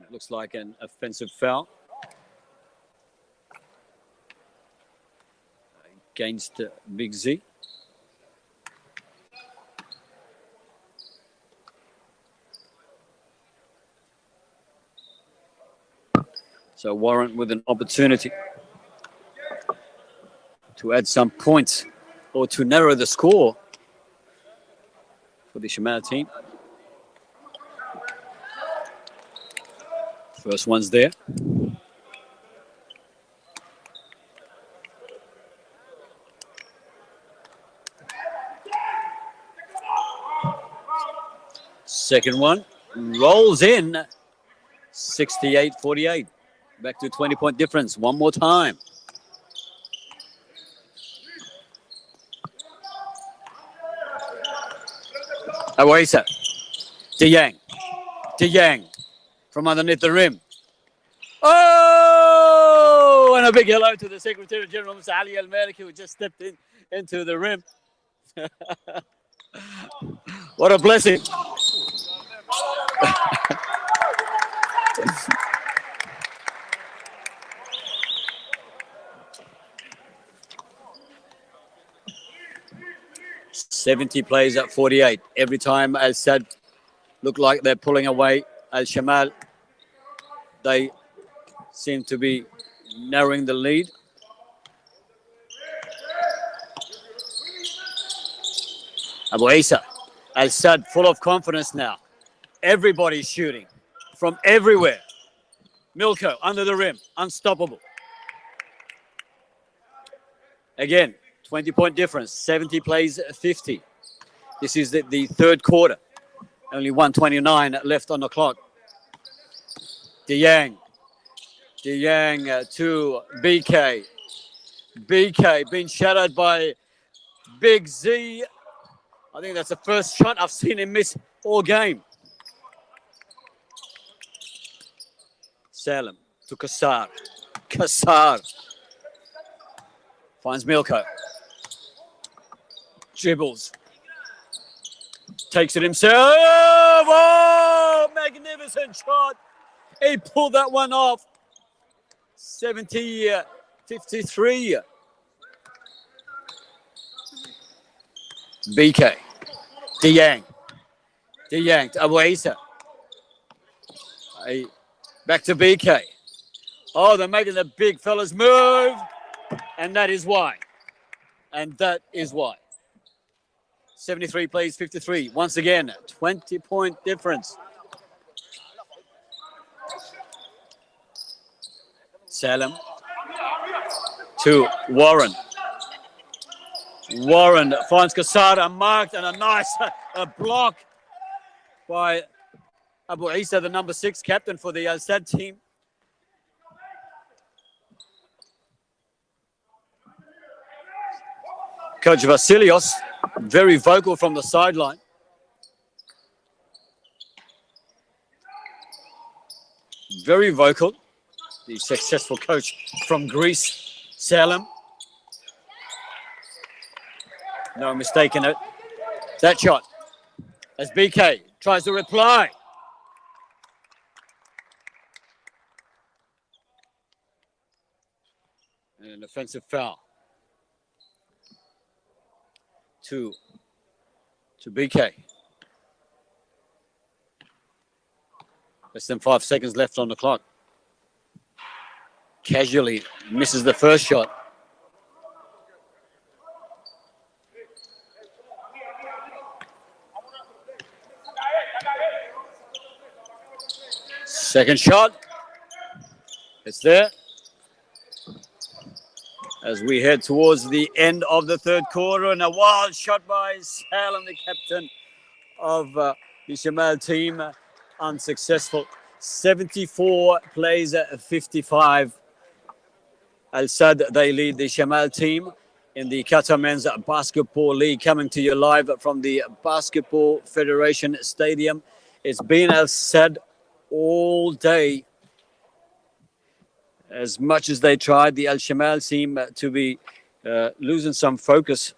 It looks like an offensive foul against Big Z. So Warren with an opportunity to add some points or to narrow the score for the Shamal team. First one's there. Second one rolls in. 68-48. Back to 20-point difference. One more time. Awesa. Yang from underneath the rim. Oh! And a big hello to the Secretary General, Mr. Ali Al-Maliki, who just stepped into the rim. What a blessing. $70 plays at 48. Every time Al-Sadd look like they're pulling away Al-Shamal, they seem to be narrowing the lead. Abu Isa, Al-Sadd full of confidence now. Everybody's shooting from everywhere. Milko under the rim, unstoppable. Again, 20-point difference, 70 plays 50. This is the third quarter. Only 1:29 left on the clock. Yang to BK. BK being shadowed by Big Z. I think that's the first shot I've seen him miss all game. Salem to Kassar. Kassar finds Milko. Dribbles. Takes it himself. Oh, magnificent shot. He pulled that one off. 70-53. BK. Yang to Abu Isa. Back to BK. Oh, they're making the big fellas move. And that is why. 73 plays 53. Once again, 20-point difference. Salem to Warren. Warren finds Kassar marked and a nice block by Abu Isa, the number 6 captain for the Al-Sadd team. Coach Vasilios, very vocal from the sideline. Very vocal. The successful coach from Greece, Salem. No mistake in it. That shot as BK tries to reply. And an offensive foul. To BK. Less than 5 seconds left on the clock. Casually misses the first shot. Second shot. It's there. As we head towards the end of the third quarter, and a wild shot by Salem, the captain of the SHAMAL team, unsuccessful. 74 plays at 55. Al-Sadd, they lead the SHAMAL team in the Qatar Men's Basketball League, coming to you live from the Basketball Federation Stadium. It's been Al-Sadd all day. As much as they tried, the Al-Shamal seem to be losing some focus.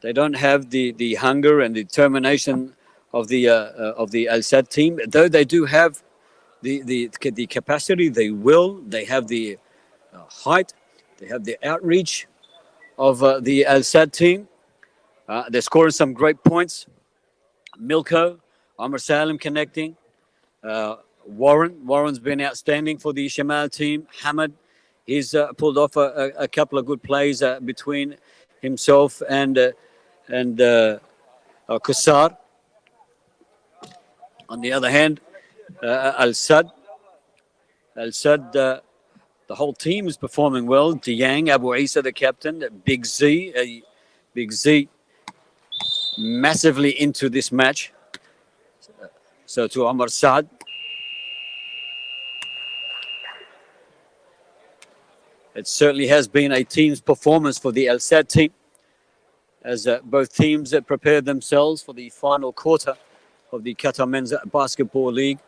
They don't have the hunger and determination of the Al-Sadd team, though they do have the capacity. They have the height, they have the outreach of the Al-Sadd team. They're scoring some great points. Amr Salem connecting. Warren's been outstanding for the SHAMAL team. Hamad, he's pulled off a couple of good plays between himself and Kassar. On the other hand, Al-Sadd, Al-Sadd, the whole team is performing well. Diang, Abu Isa, the captain, Big Z, massively into this match. So to Omar Saad. It certainly has been a team's performance for the Al-Sadd team, as both teams prepare themselves for the final quarter of the Qatar Men's Basketball League.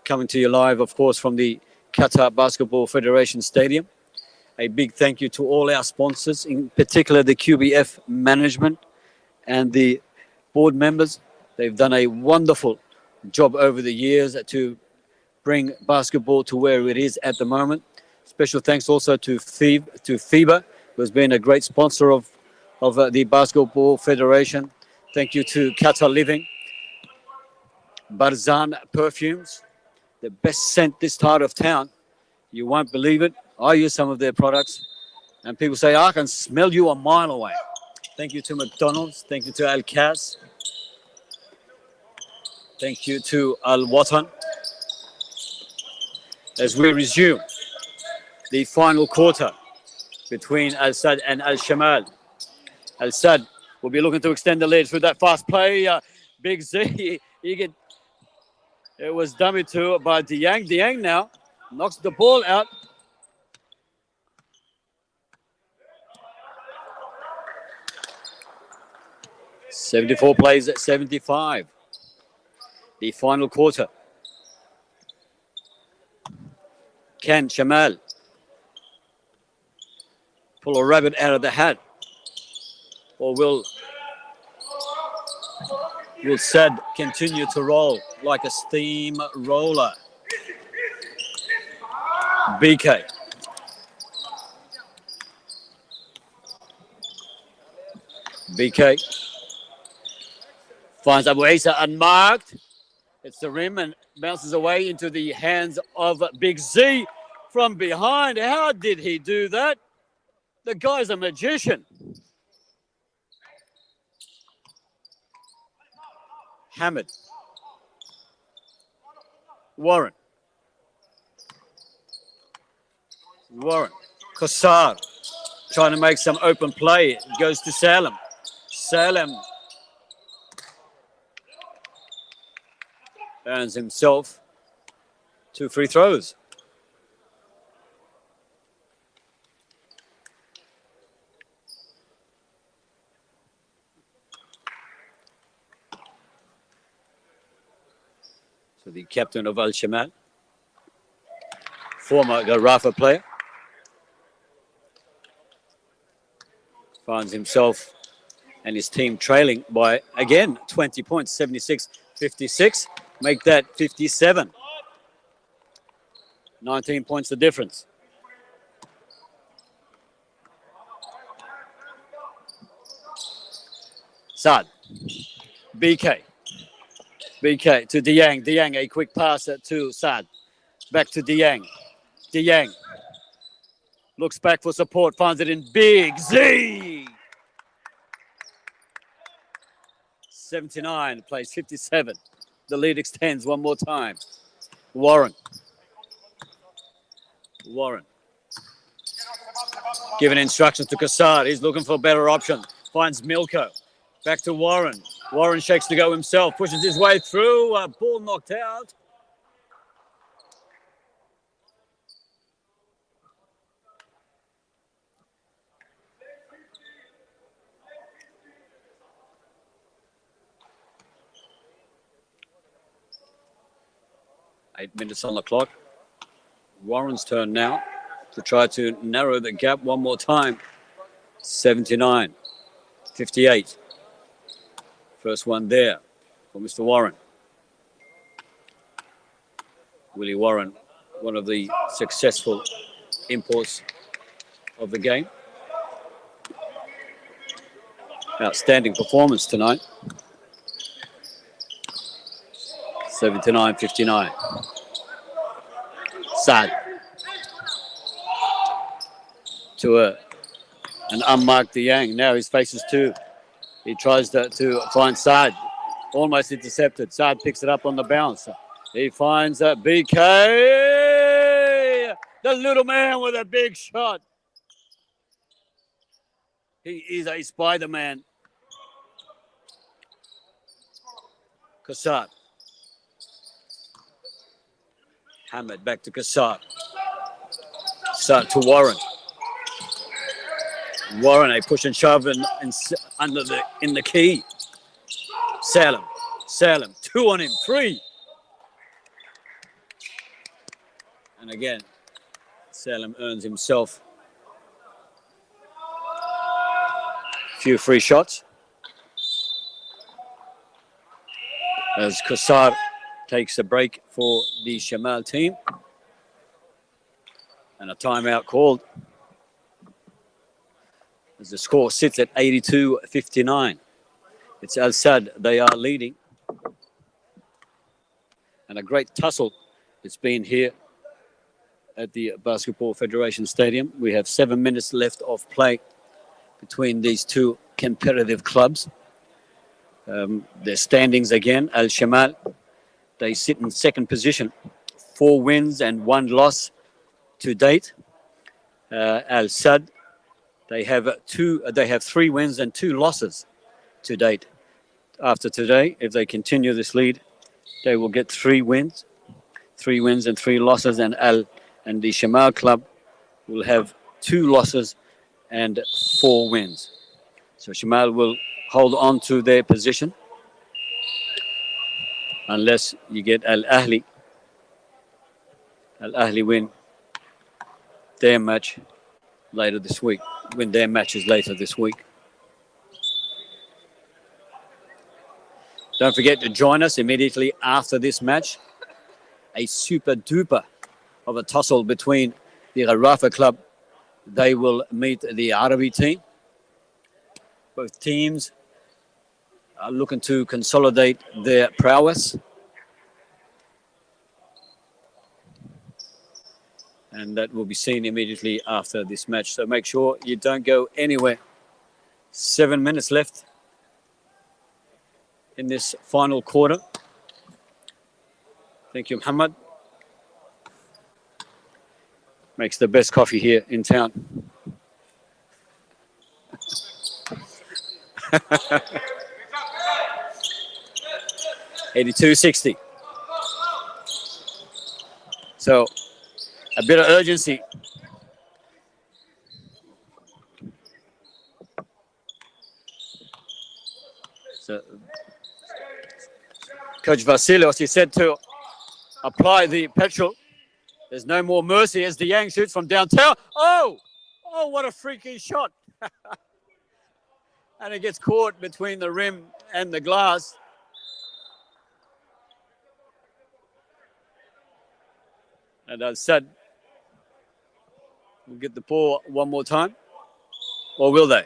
Coming to you live, of course, from the Qatar Basketball Federation Stadium. A big thank you to all our sponsors, in particular the QBF management and the board members. They've done a wonderful job over the years to bring basketball to where it is at the moment. Special thanks also to FIBA, who has been a great sponsor of the Basketball Federation. Thank you to Qatar Living, Barzan Perfumes, the best scent this part of town. You won't believe it. I use some of their products, and people say, I can smell you a mile away. Thank you to McDonald's. Thank you to Al Kas. Thank you to Al Watan. As we resume the final quarter between Al-Sadd and Al-Shamal. Al-Sadd will be looking to extend the lead through that fast play. Big Z, it was dummied to by Diang. Diang now knocks the ball out. .74 plays at 75. The final quarter. Can Shamal pull a rabbit out of the hat? Or will Sadd continue to roll like a steam roller? BK. BK finds Abu Isa unmarked. It's the rim and bounces away into the hands of Big Z from behind. How did he do that? The guy's a magician. Hamid. Warren. Qassar trying to make some open play. It goes to Salem. Salem earns himself 2 free throws. So the captain of Al-Shamal, former Garafa player, finds himself and his team trailing by, again, 20 points, 76-56. Make that 57. 19 points the difference. Sadd. BK to Diang. Diang, a quick pass to Sadd. Back to Diang. Diang looks back for support, finds it in Big Z. 79, plays 57. The lead extends one more time. Warren. Giving instructions to Qassar. He's looking for a better option. Finds Milko. Back to Warren. Warren shakes to go himself. Pushes his way through. Ball knocked out. Eight minutes on the clock. Warren's turn now to try to narrow the gap one more time. 79-58. First one there for Mr. Warren. Willie Warren, one of the successful imports of the game. Outstanding performance tonight. 79-59. Sadd to an unmarked Diang. Now he faces two. He tries to find Sadd. Almost intercepted. Sadd picks it up on the bounce. He finds BK. The little man with a big shot. He is a Spider-Man. Kassar. Hamid back to Kassar. Kassar to Warren. Warren, a push and shove in the key. Salem. 2 on him. 3. And again, Salem earns himself a few free shots. As Kassar takes a break for the SHAMAL team. And a timeout called. As the score sits at 82-59. It's SADD, they are leading. And a great tussle it's been here at the Basketball Federation Stadium. We have 7 minutes left of play between these two competitive clubs. Their standings again, SHAMAL, they sit in second position, 4 wins and 1 loss to date. SADD, they have 3 wins and 2 losses to date. After today, if they continue this lead, they will get 3 wins and 3 losses, and the SHAMAL club will have 2 losses and 4 wins. So SHAMAL will hold on to their position unless you get Al Ahly win their match later this week. Win their matches later this week. Don't forget to join us immediately after this match. A super duper of a tussle between the Rafa club. They will meet the Arabi team. Both teams are looking to consolidate their prowess. And that will be seen immediately after this match. So make sure you don't go anywhere. 7 minutes left in this final quarter. Thank you, Muhammad. Makes the best coffee here in town. $82.60. So a bit of urgency. So Coach Vasilos, he said to apply the petrol. There's no more mercy as the Yang shoots from downtown. Oh, what a freaky shot. And it gets caught between the rim and the glass. And as said, we'll get the ball one more time. Or will they?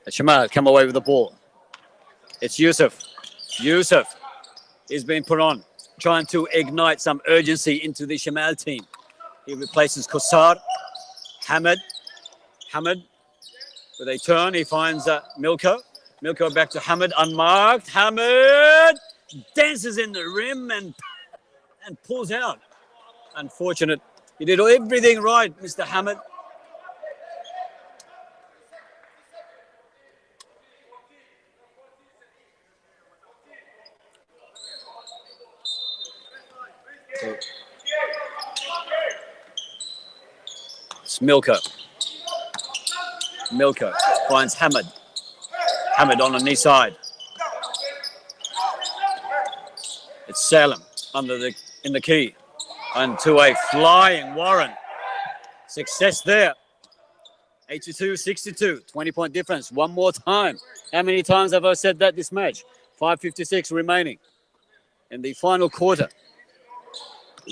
SHAMAL come away with the ball. It's Yusuf. Yusuf is being put on, trying to ignite some urgency into the SHAMAL team. He replaces Kassar. Hamid with a turn. He finds Milko. Milko back to Hamid, unmarked. Hamid dances in the rim and pulls out. Unfortunate. He did everything right, Mr. Hamid. It's Milko. Milko finds Hamid. Hamid on the knee side. It's Salem in the key. And to a flying Warren. Success there. 82-62. 20-point difference. One more time. How many times have I said that this match? 5:56 remaining in the final quarter.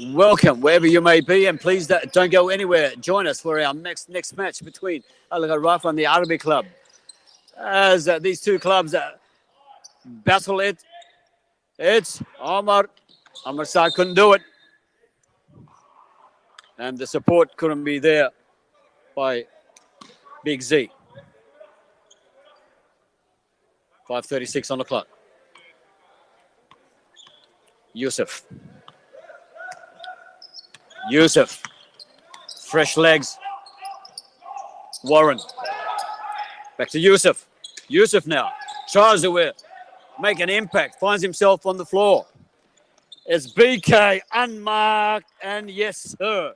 Welcome wherever you may be, and please don't go anywhere. Join us for our next match between Al Rafa and the Arabi club. As these two clubs battle it. It's Omar. Omar Saad couldn't do it. And the support couldn't be there by Big Z. 5:36 on the clock. Yusuf. Fresh legs. Warren. Back to Yusuf. Yusuf now tries to make an impact. Finds himself on the floor. It's BK unmarked. And yes, sir.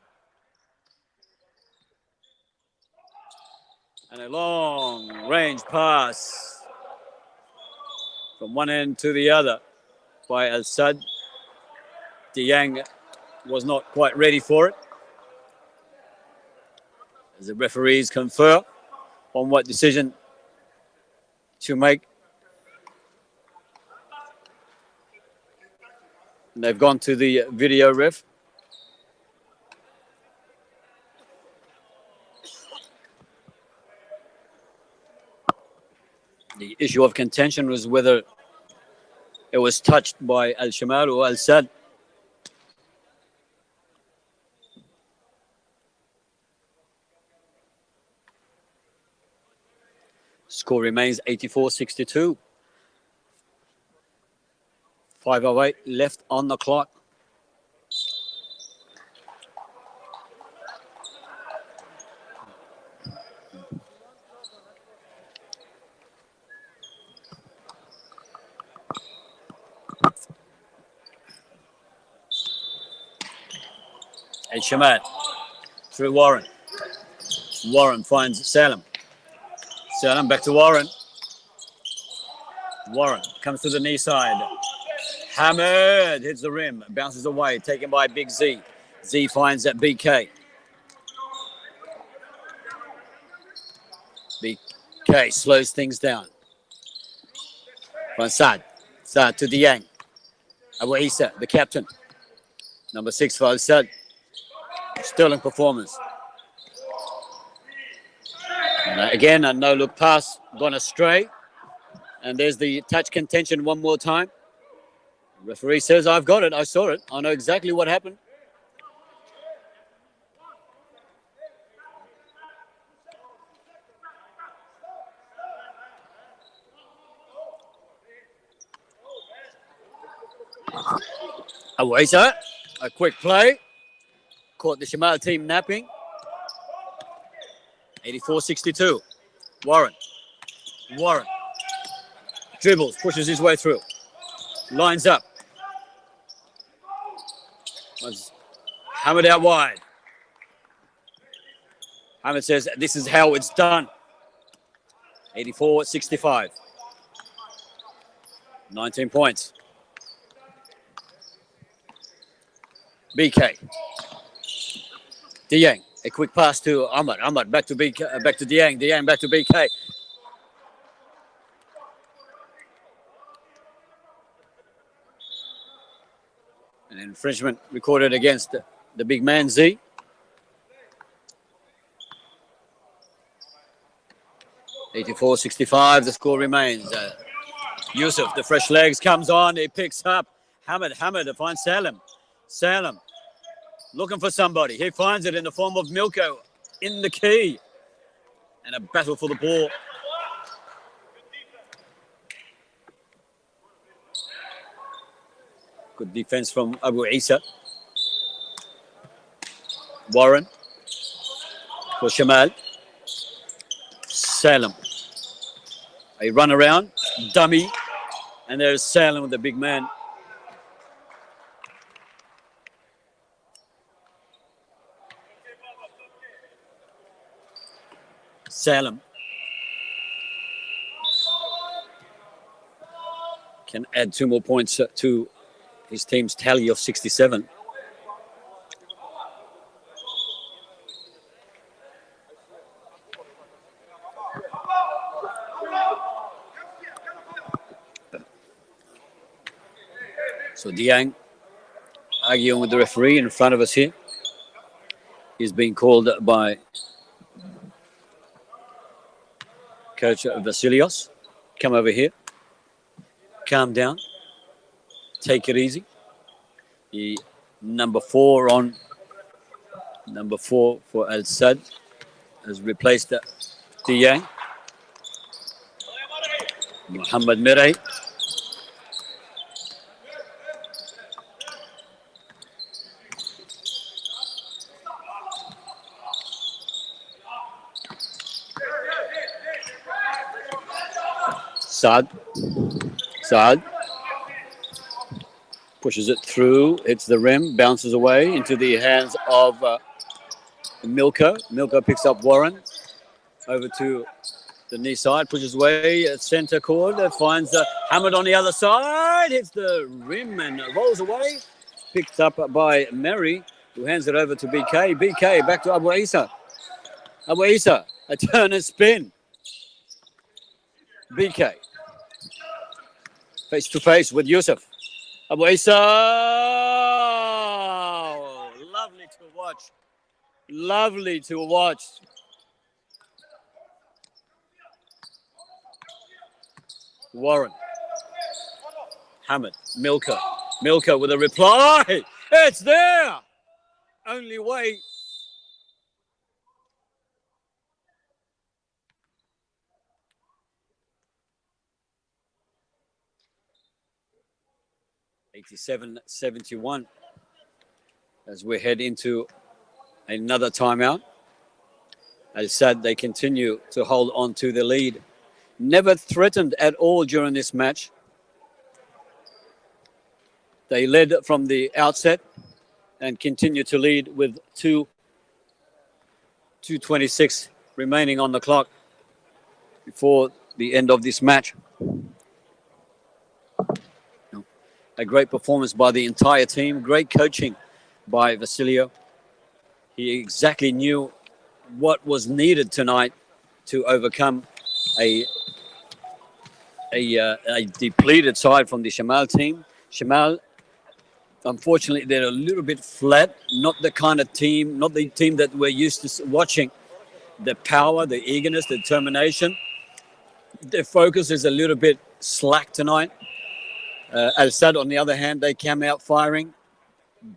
And a long range pass from one end to the other by SADD. Dieng was not quite ready for it. As the referees confer on what decision to make. And they've gone to the video ref. The issue of contention was whether it was touched by Al-Shamal or Al-SADD. Score remains 84-62. 5:08 left on the clock. And Shamal through Warren. Warren finds Salem. Salem back to Warren. Warren comes to the knee side. Hammered, hits the rim, bounces away, taken by Big Z. Z finds that BK. BK slows things down. From SADD. SADD to Dieng. Abu Isa, the captain. Number 6 for SADD. Sterling performance. And again, a no-look pass gone astray. And there's the touch contention one more time. Referee says, I've got it. I saw it. I know exactly what happened. Abu Isa, a quick play. Caught the Shamal team napping. 84-62. Warren. Dribbles, pushes his way through. Lines up. Was hammered out wide. Hamid says, this is how it's done. 84-65. 19 points. BK. Dieng. A quick pass to Ahmad. Ahmad back to BK, back to Dieng. Dieng back to BK. An infringement recorded against the big man, Z. $84-65, the score remains. Yusuf, the fresh legs, comes on. He picks up Hamid to find Salem. Salem looking for somebody. He finds it in the form of Milko in the key. And a battle for the ball. Good defense from Abu Isa. Warren for Shamal. Salem. A run around, dummy. And there's Salem with the big man. Salem can add 2 more points to his team's tally of 67. So Dieng arguing with the referee in front of us here. He's being called by Coach Vasilios. Come over here. Calm down. Take it easy. The number 4 for Al-SADD has replaced Dieng. Muhammad Mirai. SADD pushes it through, hits the rim, bounces away into the hands of Milko. Milko picks up Warren over to the knee side, pushes away at center court, finds Hamid on the other side, hits the rim and rolls away. Picked up by Mary, who hands it over to BK. BK back to Abu Isa. Abu Isa, a turn and spin. BK face to face with Yusuf. Abu Isa, lovely to watch. Lovely to watch. Warren, Hamid, Milko with a reply. It's there. Only way. (87-71) as we head into another timeout. SADD, they continue to hold on to the lead. Never threatened at all during this match. They led from the outset and continue to lead with 2:26 remaining on the clock before the end of this match. A great performance by the entire team. Great coaching by Vasilio. He exactly knew what was needed tonight to overcome a depleted side from the SHAMAL team. SHAMAL, unfortunately, they're a little bit flat. Not the kind of team, not the team that we're used to watching. The power, the eagerness, the determination. Their focus is a little bit slack tonight. SADD, on the other hand, they came out firing,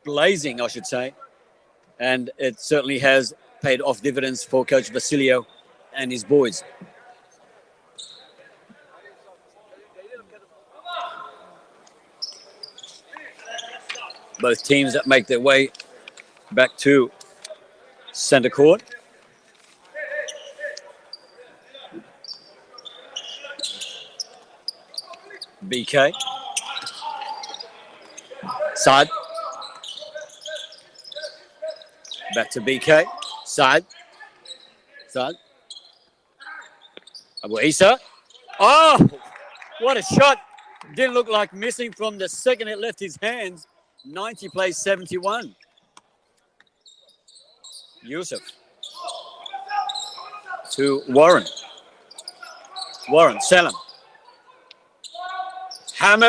blazing, I should say. And it certainly has paid off dividends for Coach Vasilio and his boys. Both teams that make their way back to center court. BK. SADD. Back to BK. SADD. Abu Isa. Oh, what a shot. Didn't look like missing from the second it left his hands. 90 plays 71. Yusuf. To Warren. Salam. Hamid.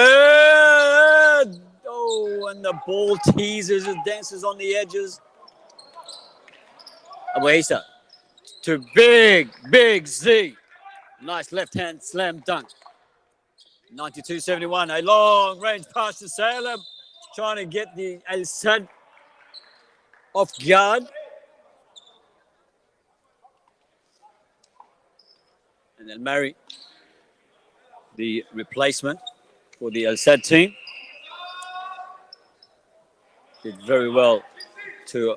Oh, and the ball teases and dances on the edges. Abu Isa to big Z. Nice left-hand slam dunk. 92-71, a long range pass to Salem. Trying to get the SADD off guard. And then Mary, the replacement for the SADD team, did very well to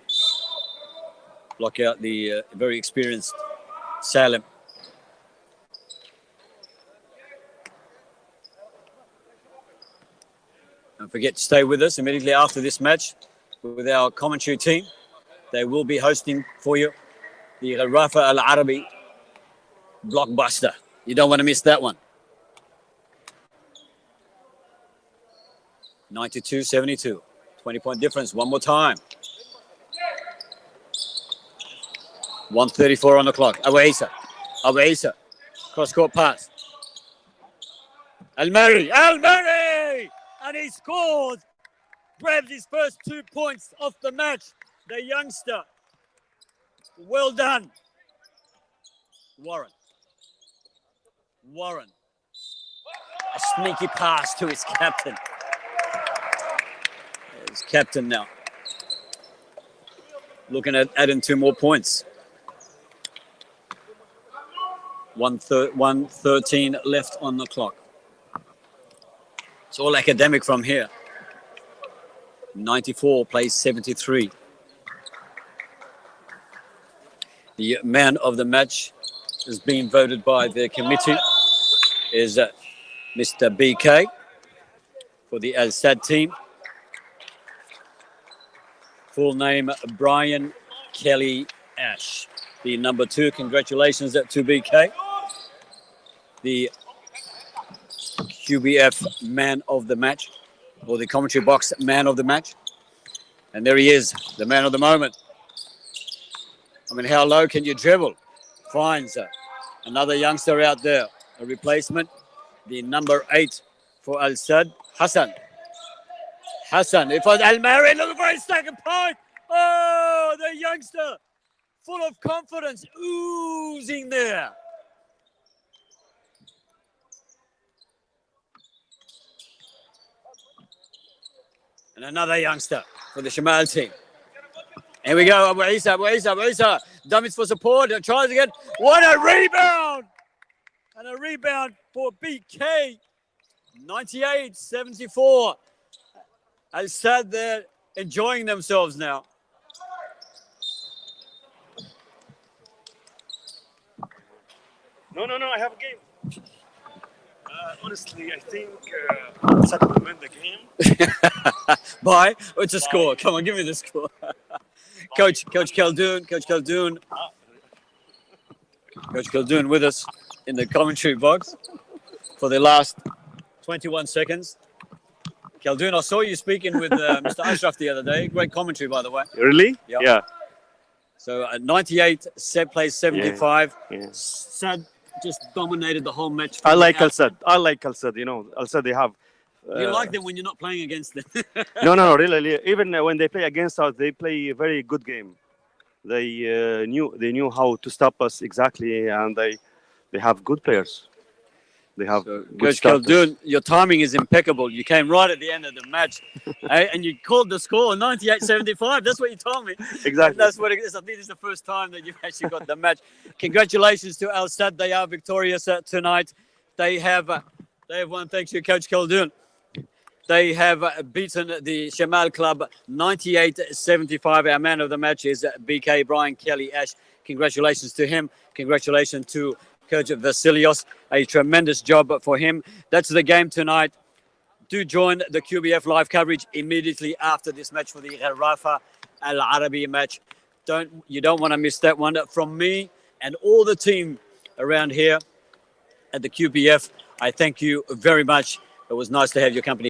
block out the very experienced Salem. Don't forget to stay with us immediately after this match with our commentary team. They will be hosting for you the Rafa Al Arabi blockbuster. You don't want to miss that one. 92-72, 20-point difference. One more time. 1:34 on the clock. Abu Isa, cross-court pass. Al-Mari, and he scores. Grabs his first 2 points off the match. The youngster. Well done. Warren. A sneaky pass to his captain. His captain now. Looking at adding 2 more points. 1:13 left on the clock. It's all academic from here. 94 plays 73. The man of the match has been voted by the committee is Mr. BK for the SADD team. Full name, Brian Kelly Ashe. The number 2, congratulations to BK. The QBF man of the match, or the commentary box man of the match. And there he is, the man of the moment. I mean, how low can you dribble? Finds another youngster out there, a replacement. The number 8 for SADD, Hassan. Hassan, if Al-Mari looking for his second point. Oh, the youngster, full of confidence, oozing there. And another youngster for the SHAMAL team. Here we go, Abu Isa. Dummies for support, tries again. What a rebound! And a rebound for BK. 98-74. SADD they're enjoying themselves now. No, I have a game. Honestly, I think SADD will win the game. Bye. What's the score? Come on, give me the score. Coach Khaldoon with us in the commentary box for the last 21 seconds. Khaldoon, I saw you speaking with Mr. Ashraf the other day. Great commentary, by the way. Really? Yep. Yeah. So 98, SADD plays 75. Yeah. SADD just dominated the whole match. I like SADD. You know, SADD they have. You like them when you're not playing against them. No, really. Even when they play against us, they play a very good game. They knew how to stop us exactly, and they have good players. They have good Coach Khaldoon, your timing is impeccable. You came right at the end of the match, and you called the score 98-75. That's what you told me. Exactly. And that's what it is. I think it's the first time that you've actually got the match. Congratulations to SADD. They are victorious tonight. They have won. Thanks to Coach Khaldoon. They have beaten the SHAMAL club 98-75. Our man of the match is BK Brian Kelly Ashe. Congratulations to him. Congratulations to Coach Vasilios. A tremendous job for him. That's the game tonight. Do join the QBF live coverage immediately after this match for the Rafa Al Arabi match. You don't want to miss that one. From me and all the team around here at the QBF, I thank you very much. It was nice to have your company.